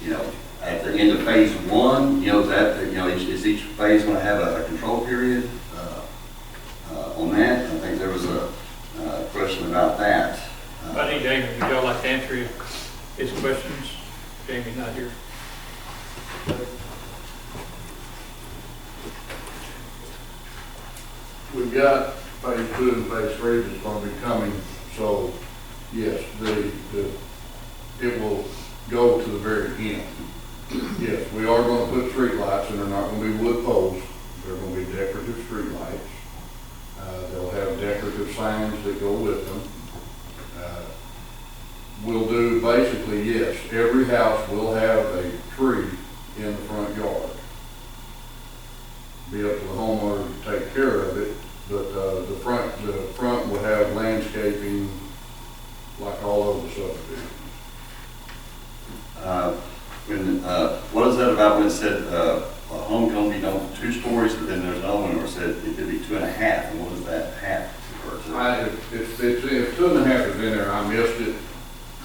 you know, at the end of phase 1? You know, is each phase going to have a control period on that? I think there was a question about that. I think Damon, would y'all like to answer his questions? Jamie's not here. We've got phase 2 and phase 3 that's going to be coming, so yes, it will go to the very end. Yes, we are going to put street lights, and they're not going to be wood poles. They're going to be decorative street lights. They'll have decorative signs that go with them. We'll do basically, yes, every house will have a tree in the front yard. Be up to the homeowner to take care of it, but the front will have landscaping like all over the subdivision. What is that about when it said a home can only be done 2 stories, but then there's another one where it said it could be 2.5, and what does that half refer to? If 2.5 is in there, I missed it,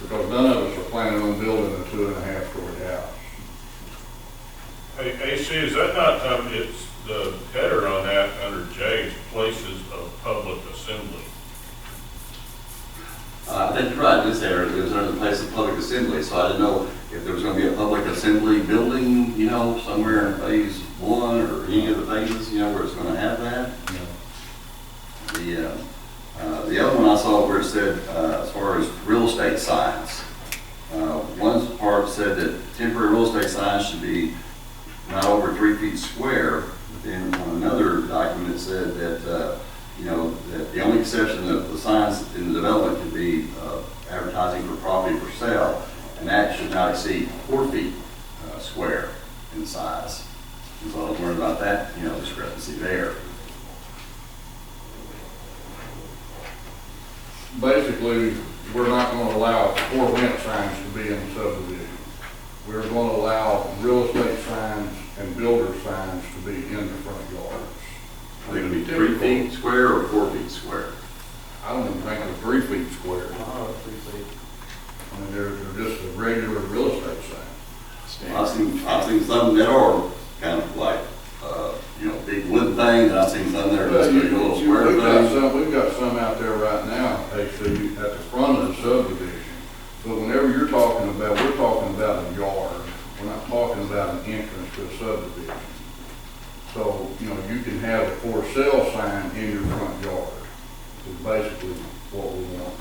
because none of us are planning on building a 2.5 story house. Hey, AC, is that not, it's the header on that under J is places of public assembly. I think you're right, this area, it was under the place of public assembly, so I didn't know if there was gonna be a public assembly building, you know, somewhere in phase 1 or any of the phases, you know, where it's gonna have that. The other one I saw where it said, as far as real estate signs, one part said that temporary real estate signs should be not over 3 feet square, but then on another document it said that, you know, that the only exception of the signs in the development can be advertising for property for sale, and that should not exceed 4 feet square in size. And so I was worried about that, you know, discrepancy there. Basically, we're not gonna allow for rent signs to be in the subdivision. We're gonna allow real estate signs and builder signs to be in the front yards. Are they gonna be 3 feet square or 4 feet square? I don't even think they're 3 feet square. Oh, 3 feet. I mean, they're just a regular real estate sign. I've seen some that are kind of like, you know, big wood thing, and I've seen some that are just a little square thing. We've got some out there right now, actually, at the front of the subdivision. But whenever you're talking about, we're talking about a yard. We're not talking about an entrance to a subdivision. So, you know, you can have a for sale sign in your front yard, is basically what we want.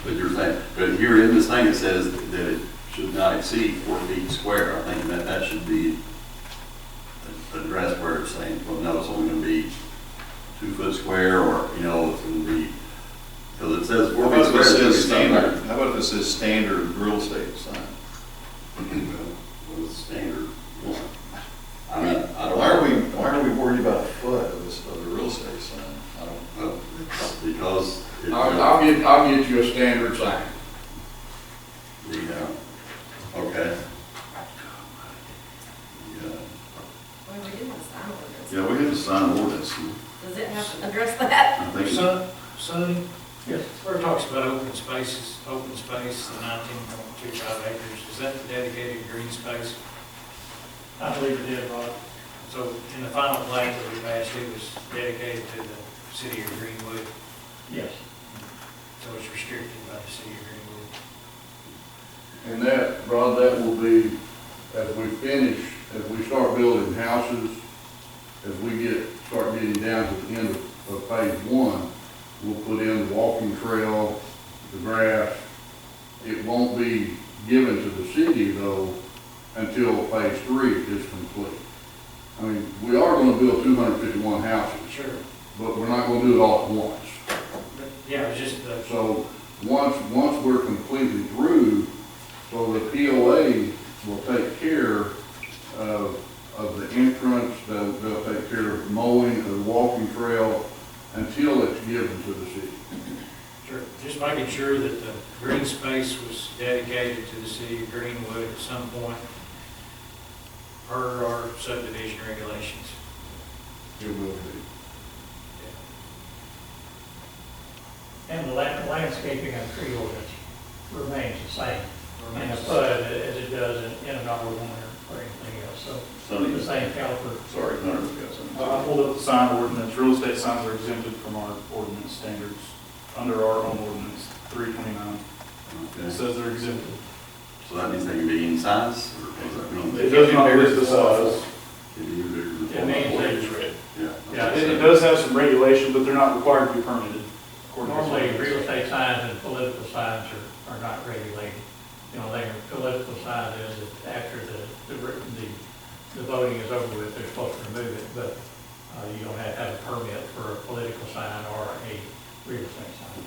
But you're saying, but here in this thing, it says that it should not exceed 4 feet square. I think that should be addressed where it's saying, well, no, it's only gonna be 2 foot square, or, you know, it's gonna be, because it says 4 How feet about if square. it says standard, how about if it says standard real estate sign? Well, it's standard one. I mean, I don't. Why are we worried about a foot of the real estate sign? I don't know. Well, it's because. I'll get you a standard sign. Okay. Yeah. Well, we didn't sign ordinance. Yeah, we have to sign ordinance. Does it have to address that? I think so. Sonny, Yes. where it talks about open spaces, open space, the 19.25 acres, is that the dedicated green space? I believe it did, Rod. So in the final plan that we passed, it was dedicated to the city of Greenwood, Yes. so it's restricted by the city of Greenwood. And that, Rod, that will be, as we start building houses, as we start getting down to the end of phase 1, we'll put in the walking trail, the grass. It won't be given to the city though until phase 3 is complete. I mean, we are gonna build 251 houses, Sure. but we're not gonna do it all at once. But, yeah, it's just the, So, once we're completely through, so the POA will take care of the entrance, they'll take care of mowing, the walking trail, until it's given to the city. sure, just making sure that the green space was dedicated to the city of Greenwood at some point per our subdivision regulations. It will be. And the landscaping and tree ordinance remains the same. And Remains the the PUD as it does in an R1 or anything else, so Sonny, the same caliper. sorry, Hunter's got something. I pulled up the sign ordinance. Real estate signs are exempted from our ordinance standards under our own ordinance, 329. It Okay. says they're exempted. So that means they can be in size, or what does that mean? It does not list the size. Can be bigger than It means four. that Yeah. Yeah, it does have some regulation, but they're not required to be permitted. according to normally ordinance. real estate signs and political signs are not regulated. You know, their political sign is that after the voting is over with, they're supposed to remove it, but you don't have to have a permit for a political sign or a real estate sign.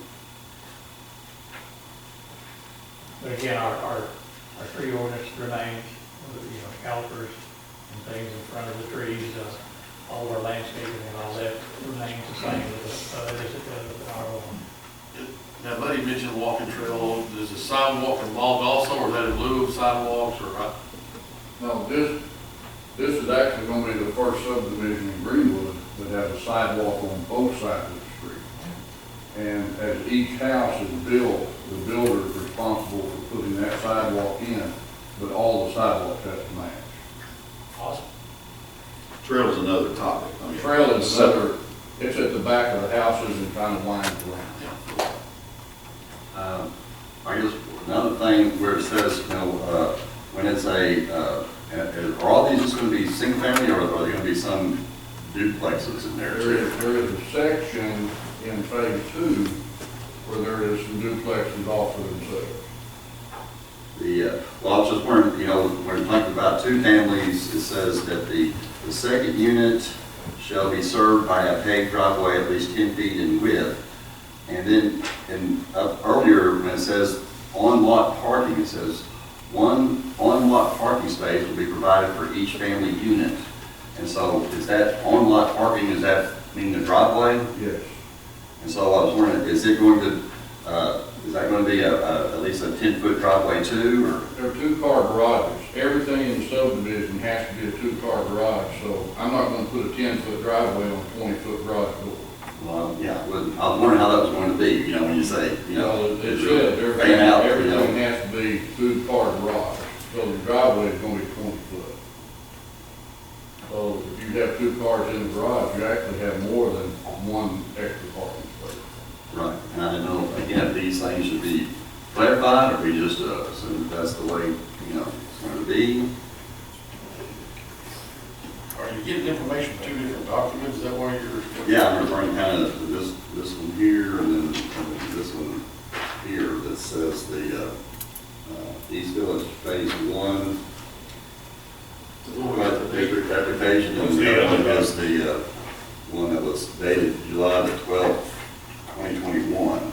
But again, our tree ordinance remains, you know, calipers and things in front of the trees, all of our landscaping and all that remains the same as it does with our own. Now, Buddy mentioned walking trail, is the sidewalk involved also, or is that in lieu of sidewalks, or? No, this is actually gonna be the first subdivision in Greenwood that has a sidewalk on both sides of the street. And as each house is built, the builder is responsible for putting that sidewalk in, but all the sidewalks have to match. Awesome. Trail's another topic. I mean, Trail is separate. another, it's at the back of the houses and kind of winds around. I guess another thing where it says, you know, when it's are all these just gonna be single family, or are there gonna be some duplexes in there too? There is a section in phase 2 where there is some duplexes off to themselves. Well, I was just wondering, you know, when we're talking about two families, it says that the second unit shall be served by a paved driveway at least 10 feet in width. And then, earlier, when it says on-lot parking, it says one on-lot parking space will be provided for each family unit. And so, is that on-lot parking, does that mean the driveway? Yes. And so I was wondering, is that going to be at least a 10-foot driveway too, or? They're 2-car garages. Everything in the subdivision has to be a 2-car garage, so I'm not gonna put a 10-foot driveway on a 20-foot garage door. Well, yeah, I was wondering how that was going to be, you know, when you say, you know. It should, fan out, you everything know. has to be 2-car garage, so the driveway is gonna be 20 foot. So if you have 2 cars in the garage, you actually have more than one extra parking space. Right, and I didn't know, again, if these things should be clarified, or we just assume that's the way, you know, it's going to be. Are you getting information from 2 different documents? Is that why you're? Yeah, I'm referring kind of to this one here, and then this one here that says the East Village Phase 1. About the district application, and the other one is the one that was dated July the 12th, 2021.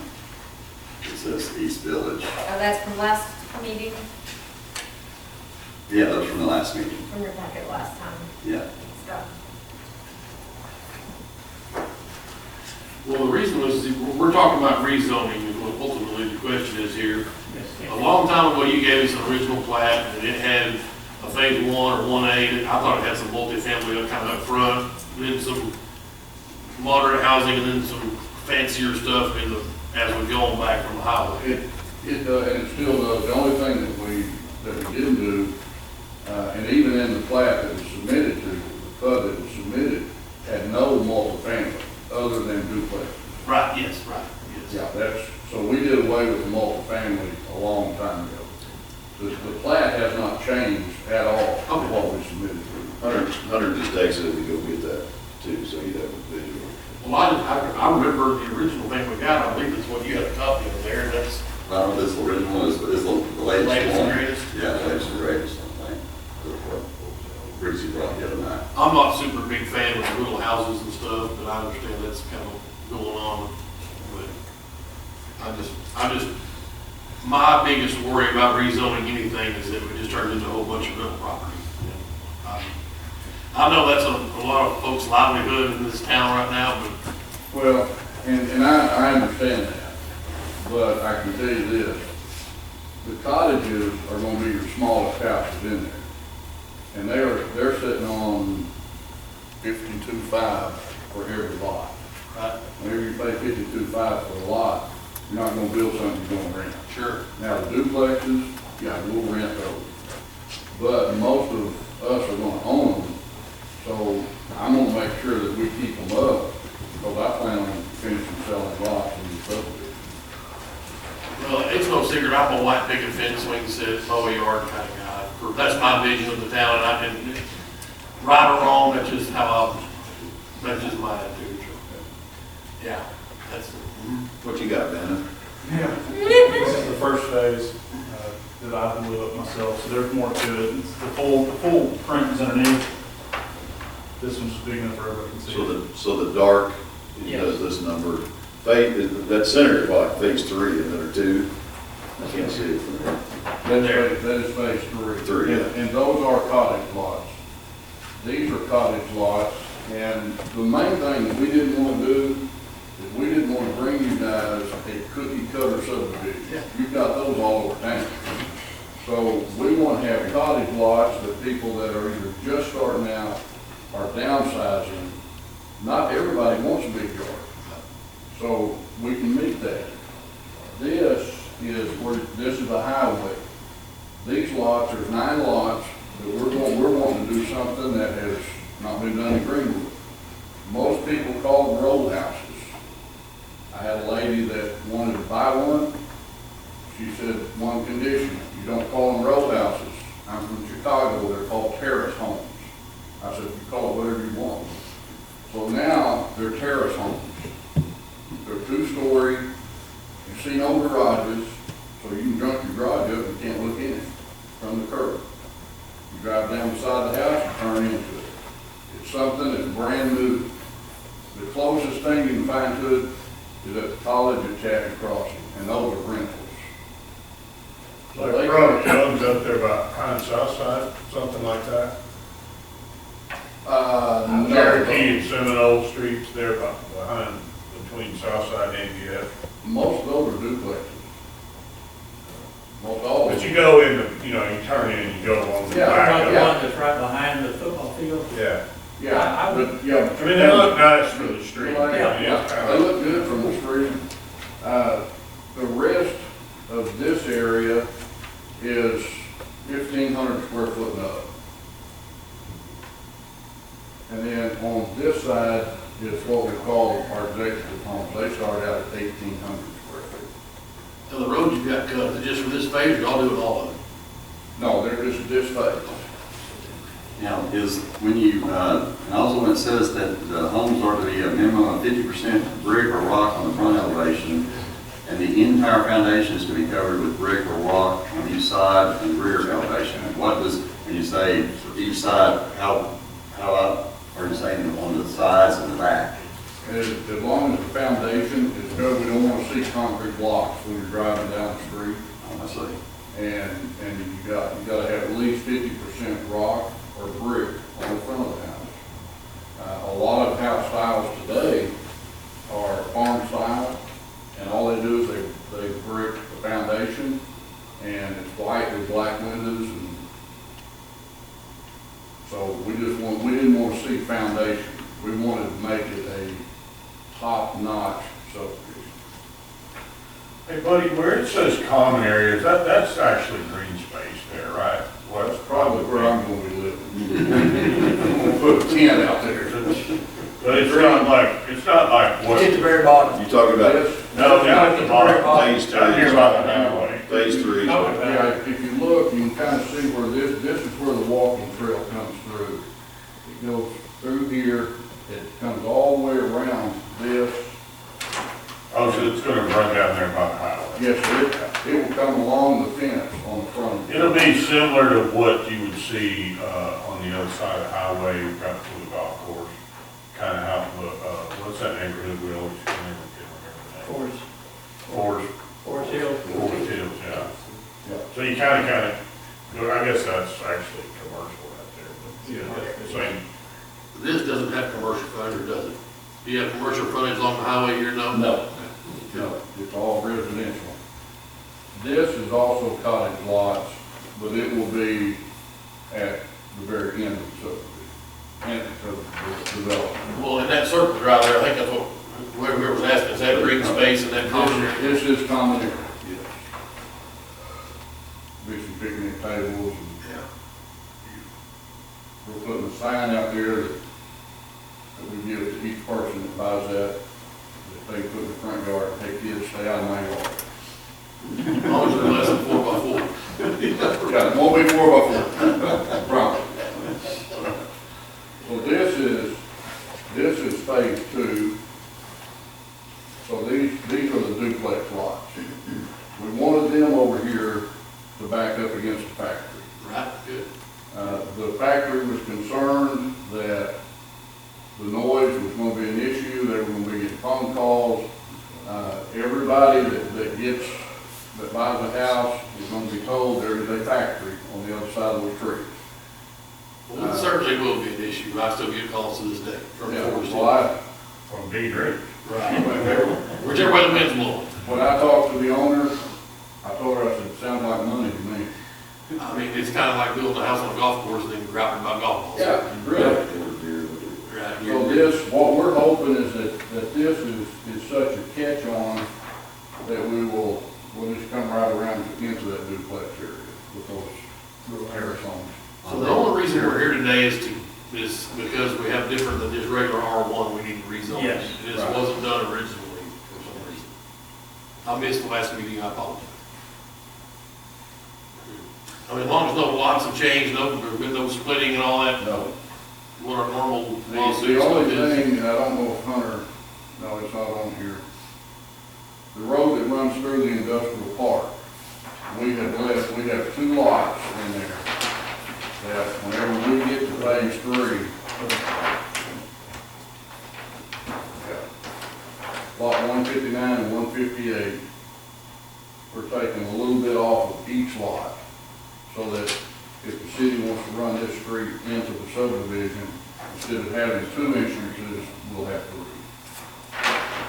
It says East Village. Oh, that's from last meeting, Yeah, that was from the last meeting. from your packet last time. Yeah. So, Well, the reason was, we're talking about rezoning, is what ultimately the question is here. A long time ago, you gave us an original plat, and it had a phase 1 or 1A, I thought it had some multifamily kind of up front, then some moderate housing, and then some fancier stuff as we go on back from the highway. It does, and it still does. The only thing that we didn't do, and even in the plat that was submitted to, the PUD that was submitted, had no multifamily other than duplex. Right, yes, right, yes. Yeah, so we did away with the multifamily a long time ago. The plat has not changed at all from what we submitted to. Hunter just texted to go get that too, so you have a visual. Well, I remember the original thing we got, I believe it's what you had a copy of there, that's I don't know if this original is, but it's the latest one. latest and greatest. Yeah, the latest and greatest, I think. Bruce brought the other night. I'm not a super big fan of the little houses and stuff, but I understand that's kind of going on. But I just, my biggest worry about rezoning anything is that it just turns into a whole bunch of rental property. I know that's a lot of folks' livelihood in this town right now, but Well, and I understand that, but I can tell you this, the cottages are gonna be your smallest houses in there. And they're sitting on 52.5 for every lot. right, Whenever you pay 52.5 for a lot, you're not gonna build something you're gonna rent. sure. Now, the duplexes, yeah, we'll rent those. But most of us are gonna own them, so I'm gonna make sure that we keep them up, because I plan on finishing selling lots in the subdivision. Well, it's no secret, I'm a white picket fence, swing set, mow a yard kind of guy. That's my vision of the town, and I can, right or wrong, that's just that's just my attitude. Yeah, that's. What you got, Vanna? Yeah, this is the first phase that I blew up myself, so there's more to it. It's the full print is underneath. This one's big enough for everybody to see. So the dark Yes. does this number. That center is like phase 3 and then 2. I can't see it from there. That is phase 3. 3, yeah. And those are cottage lots. These are cottage lots, and the main thing that we didn't want to do is we didn't want to bring you guys a cookie cutter subdivision. Yeah. You've got those all over town. So we want to have cottage lots that people that are either just starting out or downsizing. Not everybody wants a big yard. So we can meet that. This is a highway. These lots, there's 9 lots, but we're wanting to do something that has not been we've done in Greenwood. Most people call them roll houses. I had a lady that wanted to buy one. She said, one condition, you don't call them row houses. I'm from Chicago, they're called terrace homes. I said, you call it whatever you want. So now, they're terrace homes. They're 2-story, you see no garages, so you can jump your garage up and can't look in it from the curb. You drive down the side of the house, you turn into it. It's something that's brand new. The closest thing you can find to it is at the college at Chaffee Crossing, and those are rentals. Like Robert Jones up there behind Southside, something like that. Cherokee and Seminole Streets there behind, between Southside and NDS. Most of those are duplexes. Most all. But you go in the, you turn in and you go along the Yeah, back Like of the it. one that's right behind the football field. Yeah. Yeah, but, yeah. I mean, they look nice from the street. Yeah, they look good from the street. The rest of this area is 1,500 square foot and up. And then on this side is what we call our executive homes. They start out at 1,800 square feet. And the roads you've got cut, is it just for this phase, or y'all doing all of it? No, they're just this phase. Now, is when you, and also when it says that the homes are to be a minimum of 50% brick or rock on the front elevation, and the entire foundation is to be covered with brick or rock on each side and rear elevation. And what does, when you say each side, how are you saying on the sides and the back? As long as the foundation is good, we don't want to see concrete blocks when you're driving down the street. I see. And you got to have at least 50% rock or brick on the front of the house. A lot of house styles today are farm style, and all they do is they brick the foundation, and it's white with black windows, and so we didn't want to see foundation. We wanted to make it a top-notch subdivision. Hey buddy, where it says common areas, that's actually green space there, right? Well, that's probably where I'm going to be living. I'm going to put a tent out there. But it's not like what? At the very bottom. You talking about No, down at the bottom. phase 3? Down here by the highway. Phase 3. Yeah, if you look, you can kind of see where this is where the walking trail comes through. It goes through here, it comes all the way around this. Oh, so it's gonna run down there by the highway. Yes, sir. It will come along the fence on the front. It'll be similar to what you would see, on the other side of the highway, right to the golf course. Kind of how, what's that neighborhood we always, I never can remember the name. Forest Hills. Forest Hills, yeah. Yeah. So you kind of, I guess that's actually commercial right there, but, yeah, same. This doesn't have commercial frontage, does it? Do you have commercial frontage along the highway here, no? No, it's all residential. This is also cottage lots, but it will be at the very end of the subdivision, end of the development. Well, in that circle right there, I think that's what whoever was asking, is that green space and that common area? This is common area, yes. Be some picnic tables, and Yeah. we're putting a sign out there that we give to each person that buys that they put in the front yard, hey kids, stay out of my yard. As long as they're less than 4x4. Yeah, it won't be 4x4, promise. So this is phase 2. So these are the duplex lots. We wanted them over here to back up against the factory. Right, good. The factory was concerned that the noise was going to be an issue. They were going to be getting phone calls. Everybody that buys a house is going to be told there is a factory on the other side of those trees. Well, it certainly will be an issue. I still get calls to this day from Yeah, Forest well, Hills. From Big Ridge. Right. Whichever way the wind's blowing. when I talked to the owner, I told her, I said, it sounds like money to me. I mean, it's kind of like building a house on a golf course and then grabbing by golf balls. Yeah, really. Right. So this, what we're hoping is that this is such a catch-on that we'll just come right around into that duplex area with those terrace homes. So the only reason we're here today is to is because we have different than just regular R1, we need to rezone it. Yes. It just wasn't done originally for some reason. I missed the last meeting, I apologize. I mean, as long as no lots have changed, there's been no splitting and all that, No. what our normal The lawsuits only is. thing, I don't know if Hunter, no, it's not on here. The road that runs through the industrial park, we have 2 lots in there that whenever we get to phase 3, lot 159 and 158, we're taking a little bit off of each lot, so that if the city wants to run this street into the subdivision, instead of having 2 entrances, we'll have 3.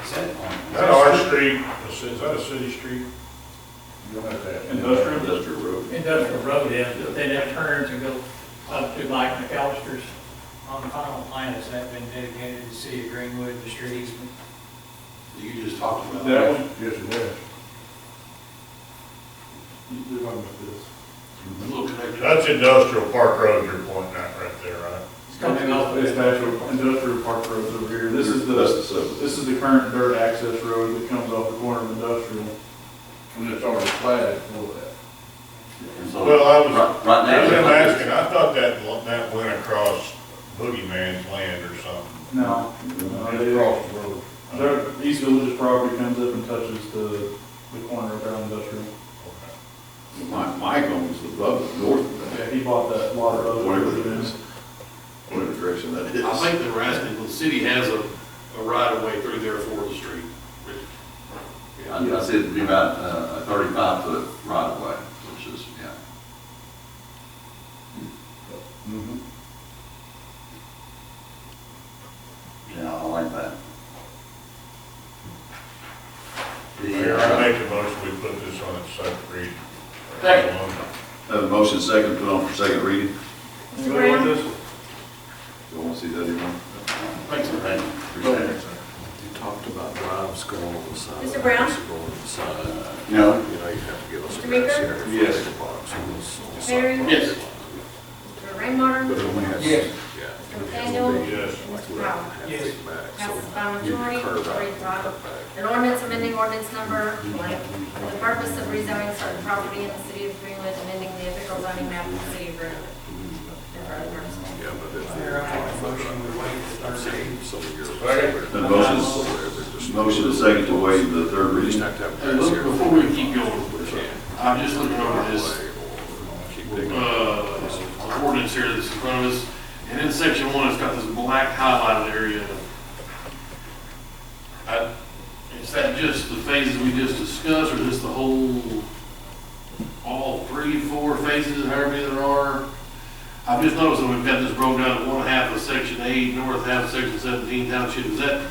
Is that Is that our street? Is that a city street? You'll have to have. Industrial road. Industrial road is, but then it turns and goes up to Mike McAllister's. on the final plan, has that been dedicated to the city of Greenwood, the street easement? You just talked about That that. one, Yes, it has. you're talking about this. Little connector. That's Industrial Park Road you're pointing at right there, right? It's coming off of It's the actual industrial park roads over here. This is the current dirt access road that comes off the corner of industrial. And it's already platted for that. So, Well, I was right now. asking, I thought that went across Boogeyman's land or something. No, It's across the road. East Village's property comes up and touches the corner of our industrial. Mike owns the north of Yeah, he bought that lot of whatever it is, whatever direction that is. I think they were asking, well, the city has a right of way through there for the street. I said it'd be about a 35-foot right of way, which is, yeah. Mm-hmm. Yeah, I like that. Mayor, I make a motion, we put this on its second reading. Second. Have a motion second, put on for second reading. Anybody want this? You want to see that anymore? Thanks, sir. Thank you. Appreciate it. You talked about drives going on the side. Mr. Brown? Going on the side. You know, You know, you have to give us a Mr. Meeker? grass area for Yes. the box on the Terry? side. Yes. Mr. Rainwater? But it only has. Yes. Yeah. Mr. McDaniel? Yes. Mr. Powell? Half feet back, so Passes by you majority, curve out, read the title. cut back. An ordinance amending ordinance number blank for the purpose of rezoning certain property in the city of Greenwood, amending the official zoning map of the city of Greenwood. And for other purposes. Yeah, but if Mayor, I make a motion, we waive the I'm third reading. saying some of your. Then motion is second to waive the third We just reading. have to have Hey, grass look, area. before we keep going, I'm just looking over this, Keep digging. ordinance here that's in front of us, and in section 1, it's got this black highlighted area. Is that just the phases we just discussed, or is this the whole, all 3, 4 phases, however many there are? I've just noticed that we've got this broken down to one half of section 8, north half of section 17 township. Is that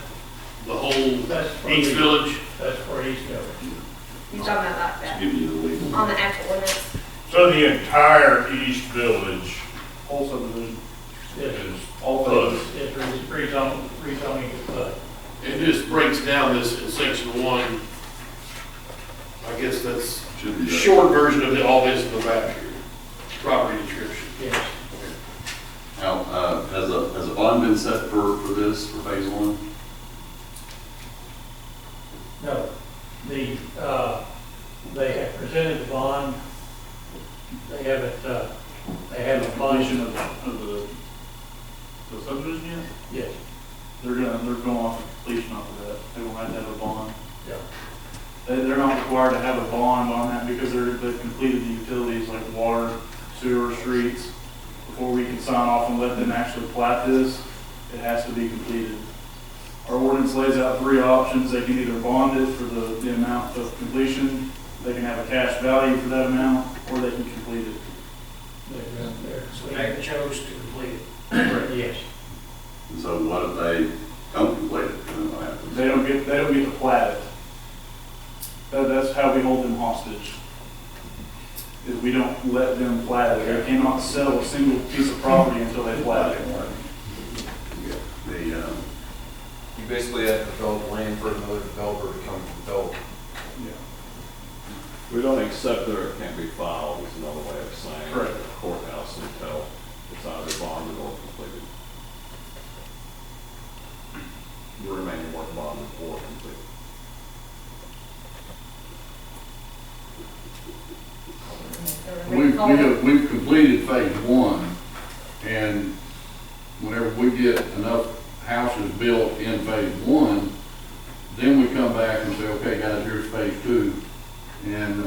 the whole That's for East East- Village? That's for East Village. You're talking about like that, Give you the legal. on the actual ordinance? So the entire East Village Whole subdivision, is all flooded. phases. It's rezoning to flood. It just breaks down this in section 1. I guess that's Should be the that. short version of all this in the map here, property description. Yes. now, has a bond been set for this, for phase 1? No, they have presented the bond. They haven't Completion budgeted. of the subdivision yet? Yes. They're going off of completion off of that. They will have to have a bond. Yeah. They're not required to have a bond on that because they've completed the utilities like water, sewer, streets. Before we can sign off and let them actually plat this, it has to be completed. Our ordinance lays out 3 options. They can either bond it for the amount of completion, they can have a cash value for that amount, or they can complete it. So they chose to complete it. Yes. And so what if they don't complete it? Then what happens? They don't get to plat it. That's how we hold them hostage. Is we don't let them plat it. They cannot sell a single piece of property until they plat it. The, You basically have to develop land for another developer to come and develop. We don't accept that it can't be filed, is another way of saying. Correct. Courthouse until it's either bonded or completed. we've completed phase one, and whenever we get enough houses built in phase one, then we come back and say, okay, guys, here's phase two. And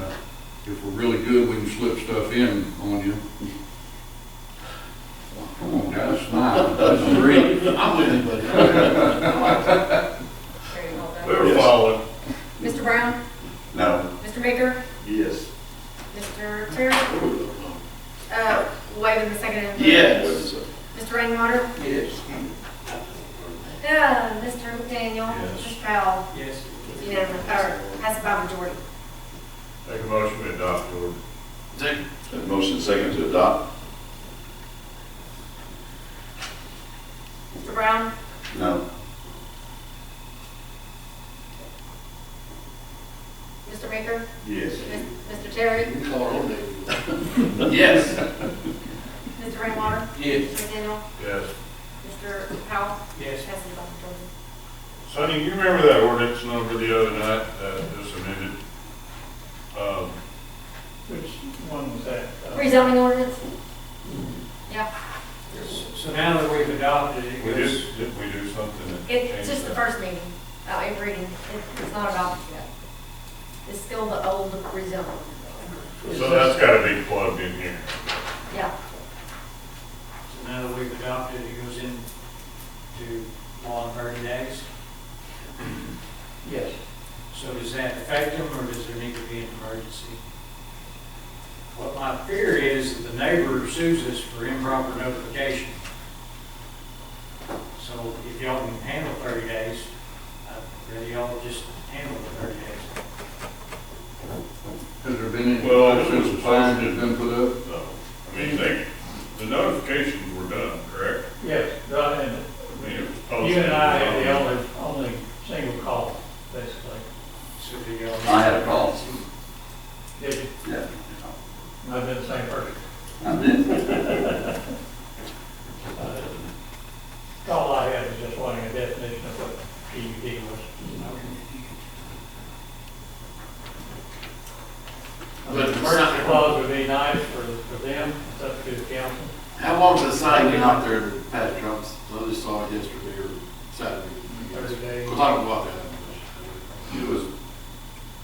if we're really good, we can slip stuff in on you. Come on, guys, smile. This is real. I'm with you, buddy. Very well done. We're following. Mr. Brown? No. Mr. Baker? Yes. Mr. Terry? Waiving the second and third. Yes. Mr. Rainwater? Yes. Mr. McDaniel? Yes. Mr. Powell? Yes. It's unanimous, or passed by majority. Make a motion to adopt order. Second. Have a motion second to adopt? Mr. Brown? No. Mr. Baker? Yes. Mr. Terry? Call our own name. Yes. Mr. Rainwater? Yes. Mr. McDaniel? Yes. Mr. Powell? Yes. Passes by majority. Sonny, you remember that ordinance number the other night, just amended? Which one was that? Rezoning ordinance? Yeah, So now that we've adopted it, We it goes, just, didn't we do something that it's changed just the that? first meeting, eighth reading, it's not adopted yet. It's still the old rezoning. So that's gotta be plugged in here. Yeah, so now that we've adopted it, it goes into law in 30 days. Yes. So does that affect them, or does there need to be an emergency? What my fear is that the neighbor sues us for improper notification. So if y'all can handle 30 days, I'd rather y'all just handle the 30 days. Has there been any, Well, since the sign has been put up? No. I mean, the notifications were done, correct? Yes, Don, and I mean, it was posted. you and I had the only single call, basically. So do y'all? I had a call. Did you? Yeah. I've been the same person. I did. All I had was just wanting a definition of what PUD was. I mean, the emergency clause would be nice for them, it's up to the council. How long has the sign been out there in the past Trumps? I just saw it yesterday or Saturday. 30 days. We'll talk about that. It was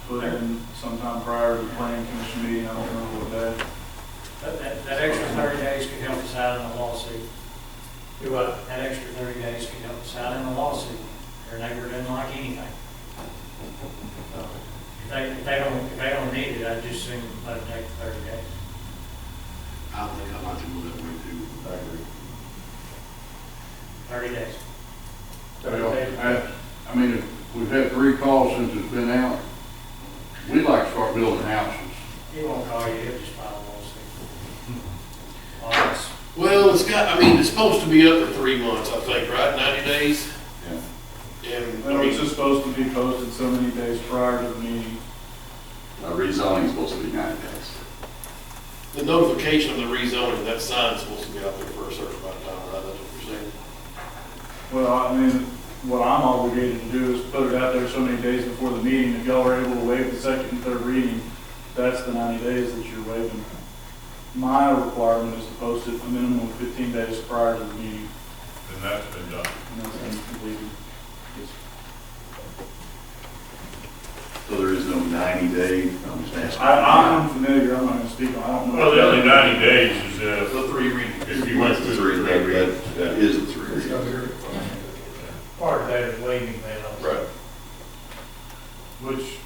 put in sometime prior to the planning commission meeting, I don't remember what day. That extra 30 days could help us out in the lawsuit. Do what? That extra 30 days could help us out in the lawsuit. Their neighbor doesn't like anything. So, if they don't need it, I'd just soon let it take 30 days. I don't think I'd like to go that way too. I agree. 30 days. 30 Well, days. I mean, if we've had 3 calls since it's been out. We'd like to start building houses. He won't call you, he'll just file a lawsuit. Lots. Well, it's supposed to be up to 3 months, I think, right? 90 days? Yeah. And, Well, it's just supposed to be posted so many days prior to the meeting. Rezoning is supposed to be 90 days. the notification of the rezoning, that sign's supposed to be out there for a certain amount of time, right? That's what you're saying? Well, I mean, what I'm obligated to do is put it out there so many days before the meeting. If y'all are able to waive the second and third reading, that's the 90 days that you're waiving. My requirement is to post it a minimum of 15 days prior to the meeting, And that's been done. and that's been completed. So there is no 90-day, I'm just asking. I'm familiar, I'm not gonna speak on, I don't know. Well, the only 90 days is if, The 3 readings. if you went through the 3 readings. That is the 3 readings. Part of that is waiving that also. Right. Which,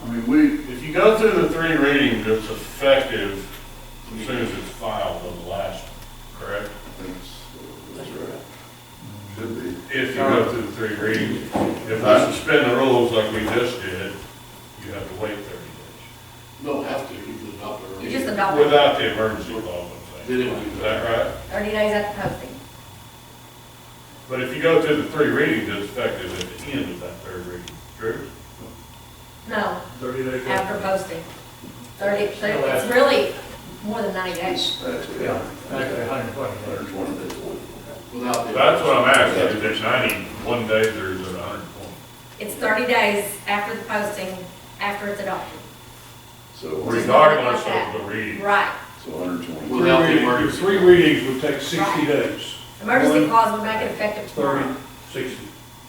I mean, If you go through the 3 readings, it's effective as soon as it's filed on the last one, correct? That's right. Should be. If you go through the 3 readings. If we suspend the rules like we just did, you have to wait 30 days. Don't have to, you can adopt it. You just adopt it Without the emergency clause, I'm saying. They didn't do Is that. that right? 30 days after posting. But if you go through the 3 readings, it's effective at the end of that 3rd reading, true? No, 30 days. after posting. 30, it's really more than 90 days. Actually, Yeah, actually 120 days. 120 days. Without the. That's what I'm asking, is it 91 days or is it 120? It's 30 days after the posting, after it's adopted. So, Regardless of the reading. Right. so 120. Without the emergency. Three readings would take 60 days. Emergency One, clause would make it effective 30, tomorrow. 60.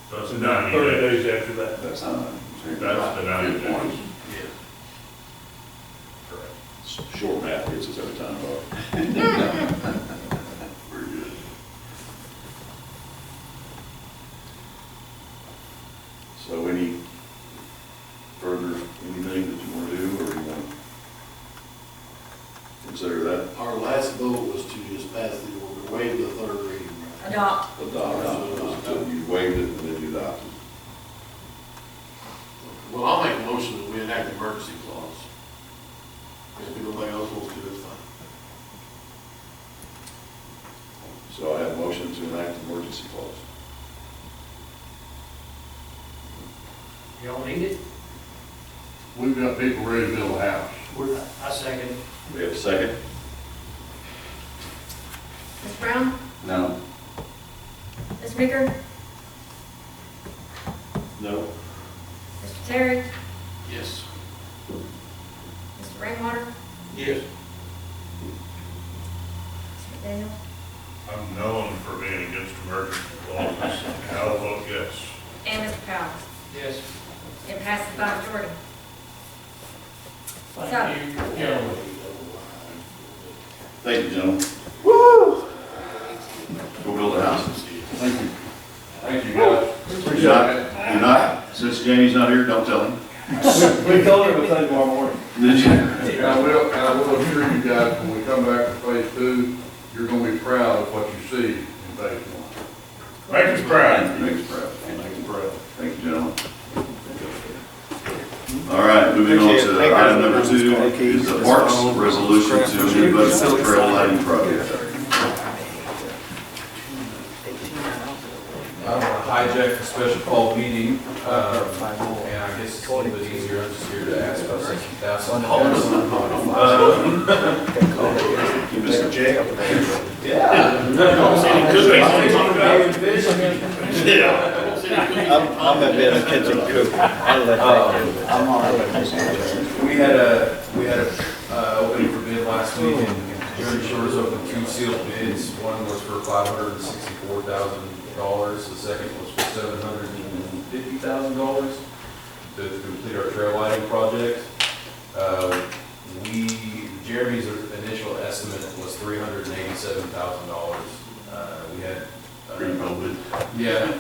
So it's And 90 30 days. days after that. That's not. That's the 90 Good point. days. Short math gets us every time, Bob. Very good. So any further, anything that you want to do, or you want to consider that Our last vote was to just pass the order, waive the third reading. right? Adopt. adopt? So you waived it and then you adopted. Well, I'll make a motion that we enact the emergency clause. If nobody else wants to, it's fine. So I have a motion to enact the emergency clause. Y'all need it? We've got people ready to build a house. I second. We have a second? Ms. Brown? No. Ms. Meeker? No. Mr. Terry? Yes. Mr. Rainwater? Yes. Mr. McDaniel? I'm known for being against emergency clauses. I'll vote yes. And Mr. Powell? Yes. It passes by majority. Thank you, gentlemen. Thank you, gentlemen. Woo! Go build a house. Thank you. Thank you, guys. You're not, since Jamie's not here, don't tell him. We told her to say tomorrow morning. Did you? And I will assure you guys, when we come back to phase two, you're gonna be proud of what you see in phase one. Make us proud. Make us proud. Thank you, gentlemen. All right, moving on to item number 2 is the Parks Resolution to amend budget for the trail lighting project. I don't want to hijack the special call meeting, and I guess it's a little bit easier, I'm just here to ask about $60,000. Mr. J. Yeah. I'm a bit of a kitchen cook. I'll let I'm all right. We had a opening for bid last week, and Jersey Shores opened 2 sealed bids. One was for $564,000, the second was for $750,000 to complete our trail lighting project. Jeremy's initial estimate was $387,000. We had. Pre-COVID. Yeah,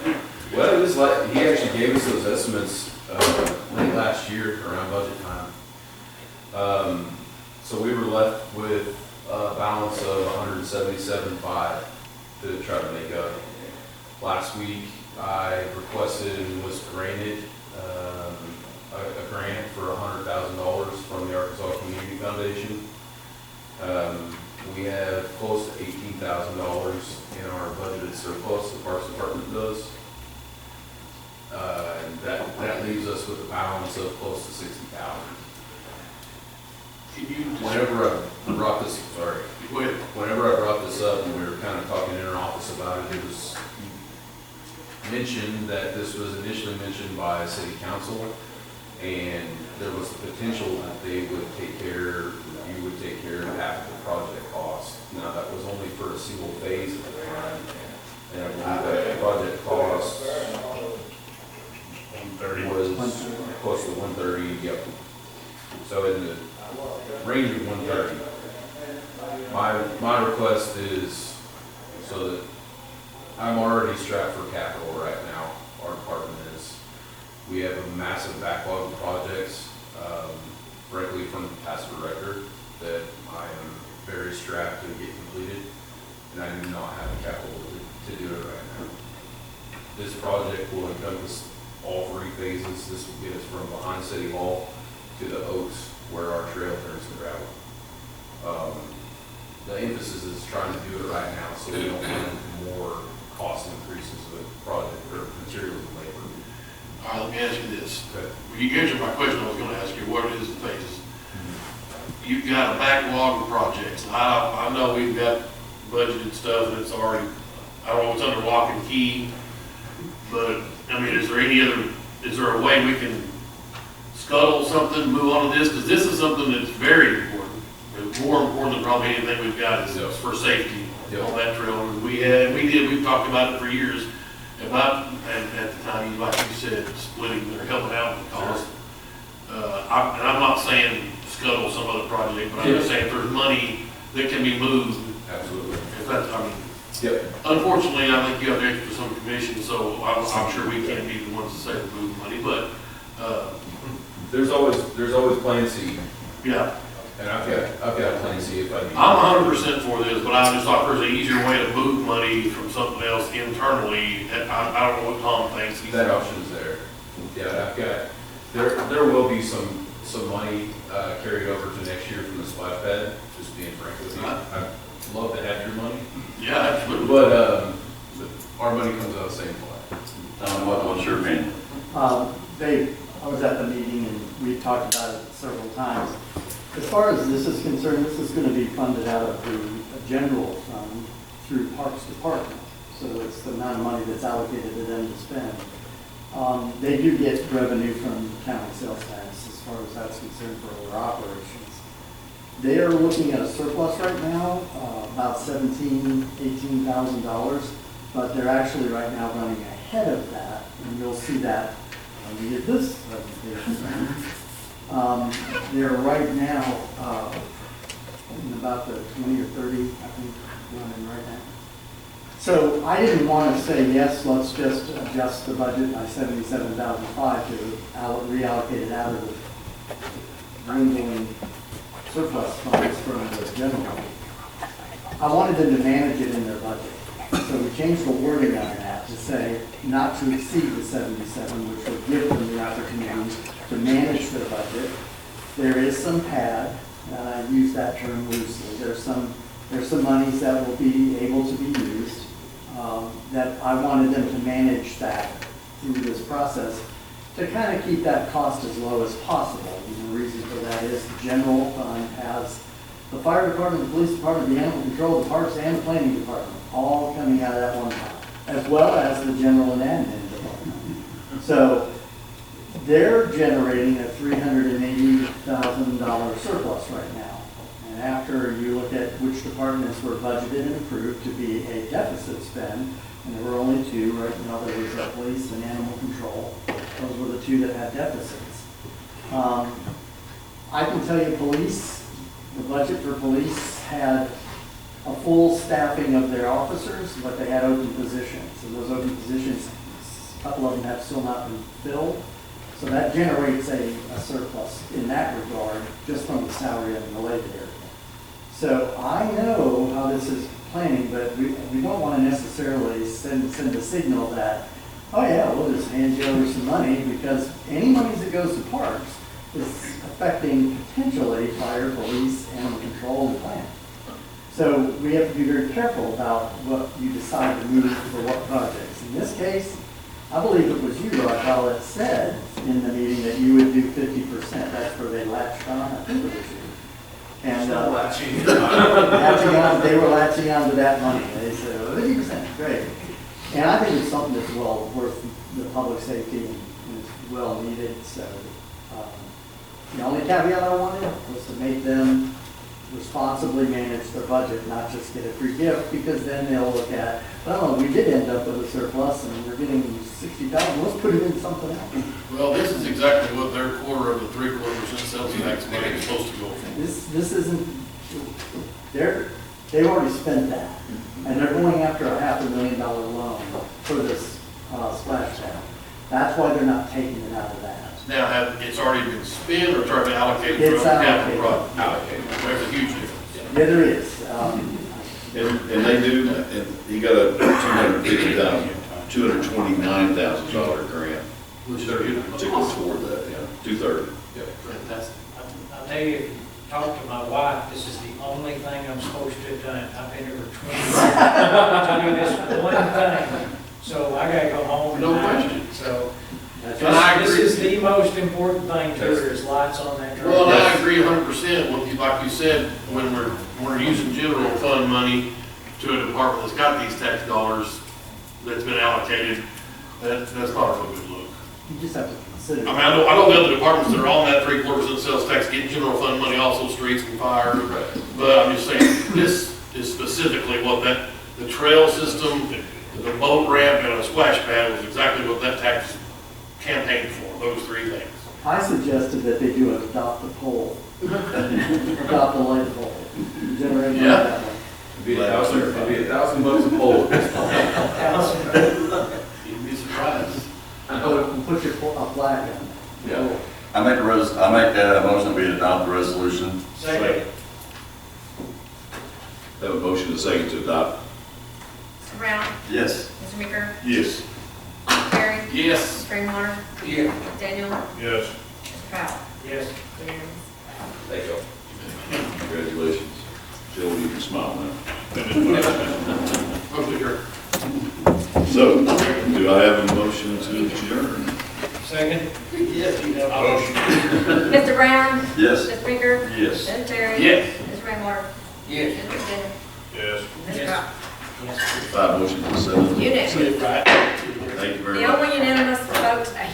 well, it was like, he actually gave us those estimates, late last year around budget time. So we were left with a balance of $177,500 to try to make up. Last week, I requested and was granted, a grant for $100,000 from the Arkansas Community Foundation. We have close to $18,000 in our budgeted surplus, the Parks Department does. And that leaves us with a balance of close to $60,000. Whenever I brought this, whenever I brought this up, and we were kind of talking in our office about it, it was mentioned that this was initially mentioned by City Council, and there was the potential that they would take care, you would take care of half of the project cost. Now, that was only for a single phase at the time, and I believe that project cost 130. was close to 130, yep. So in the range of 130. My request is so that I'm already strapped for capital right now. Our department is. We have a massive backlog of projects, directly from the past record, that I am very strapped to get completed, and I do not have the capital to do it right now. This project will encompass all 3 phases. This will get us from behind City Hall to the Oaks, where our trail turns to gravel. The emphasis is trying to do it right now, so we don't run into more cost increases with project or material and labor. All right, let me ask you this. Okay. Well, you answered my question I was gonna ask you, what is the phases? You've got a backlog of projects. I know we've got budgeted stuff that's already, I don't know, it's under lock and key, but, I mean, is there a way we can scuttle something, move on to this, because this is something that's very important. It's more important than probably anything we've got is for safety on that trail. And we've talked about it for years. And at the time, like you said, splitting or helping out with the cost. And I'm not saying scuttle some other project, but I'm just saying if there's money that can be moved. Absolutely. If that's, I mean, Yep. unfortunately, I think you have to answer to some commission, so I'm sure we can't be the ones to say to move money, but, There's always plan C, yeah. and I've got plan C if I need. I'm 100% for this, but I just thought there's an easier way to move money from something else internally. And I don't know what Tom thinks. That option's there. Yeah, I've got, there will be some money carried over to next year from the splash pad, just being frank with you. I'd love to have your money, Yeah, absolutely. but our money comes out of the same place. Tom, what's your opinion? Dave, I was at the meeting and we talked about it several times. As far as this is concerned, this is going to be funded out of the general fund through Parks Department. So it's the amount of money that's allocated to them to spend. They do get revenue from county sales tax as far as that's concerned for their operations. They are looking at a surplus right now, about $17,000, $18,000, but they're actually right now running ahead of that, and you'll see that when we get this presentation. They're right now in about the 20 or 30, I think, running right now. So I didn't want to say, yes, let's just adjust the budget by $77,500 to reallocate it out of the dwindling surplus funds from the general fund. I wanted them to manage it in their budget. So we changed the wording on that to say not to exceed the 77, which would give them the opportunity to manage their budget. There is some pad, and I use that term loosely. There's some monies that will be able to be used. That I wanted them to manage that through this process to kind of keep that cost as low as possible. And the reason for that is the general fund has the fire department, the police department, the animal control, the parks, and the planning department all coming out of that one pot, as well as the general and admin department. So they're generating a $380,000 surplus right now. And after you look at which departments were budgeted and approved to be a deficit spend, and there were only two right now, there was the police and animal control. Those were the two that had deficits. I can tell you police, the budget for police had a full staffing of their officers, but they had open positions. And those open positions, a couple of them have still not been filled. So that generates a surplus in that regard, just from the salary and the labor area. So I know how this is planning, but we don't want to necessarily send a signal that, oh yeah, we'll just hand you over some money, because any money that goes to parks is affecting potentially fire, police, animal control, and planning. So we have to be very careful about what you decide to move for what projects. In this case, I believe it was you, Raquel, that said in the meeting that you would do 50%. That's where they latched on. I think it was you. And they were latching on to that money. They said, 50%, great. And I think it's something that's well worth the public safety and is well needed. So the only caveat I wanted was to make them responsibly manage their budget, not just get a free gift, because then they'll look at, well, we did end up with a surplus and we're getting $60,000, let's put it in something else. Well, this is exactly what their quarter of the 3/4% sales tax money is supposed to go for. This isn't, they've already spent that, and they're going after a $500,000 loan for this splash pad. That's why they're not taking it out of that. Now, it's already been spent or trying to allocate It's from the capital allocated. project? Allocated. There's a huge difference. Yeah, there is. And they do, and he got a $229,000 grant Which to go toward that, yeah, 230. Fantastic. I'll tell you, if you talk to my wife, this is the only thing I'm supposed to have done. I've been here for 20 years to do this one thing. So I gotta go home. No tonight. question. So And I this agree. is the most important thing to her, is lights on that truck. Well, I agree 100% with you, like you said, when we're using general fund money to a department that's got these tax dollars that's been allocated, that's not a real good look. You just have to consider. I mean, I know the other departments that are on that 3/4% sales tax get general fund money, also streets and fire. But I'm just saying, this is specifically what the trail system, the boat ramp, and a splash pad was exactly what that tax campaigned for, those three things. I suggested that they do adopt the pole, adopt the light pole, generate money that way. It'd be $1,000 a pole. You'd be surprised. Put your a flag on it. Yeah. I make a motion that we adopt the resolution. Second. Have a motion and a second to adopt. Mr. Brown? Yes. Mr. Meeker? Yes. Terry? Yes. Mr. Rainwater? Yeah. Daniel? Yes. Mr. Powell? Yes. Unanimous. Thank you. Congratulations. Jill, you can smile now. Motion adjourned. So, do I have a motion to adjourn? Second? Yes, you have. Mr. Brown? Yes. Mr. Meeker? Yes. Mr. Terry? Yes. Mr. Rainwater? Yes. Mr. Daniel? Yes. Mr. Powell? Five motions to seven. Unanimous. Thank you very The much. only unanimous vote today.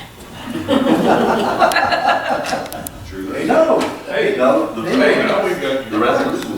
True. No. Hey, no, the resolution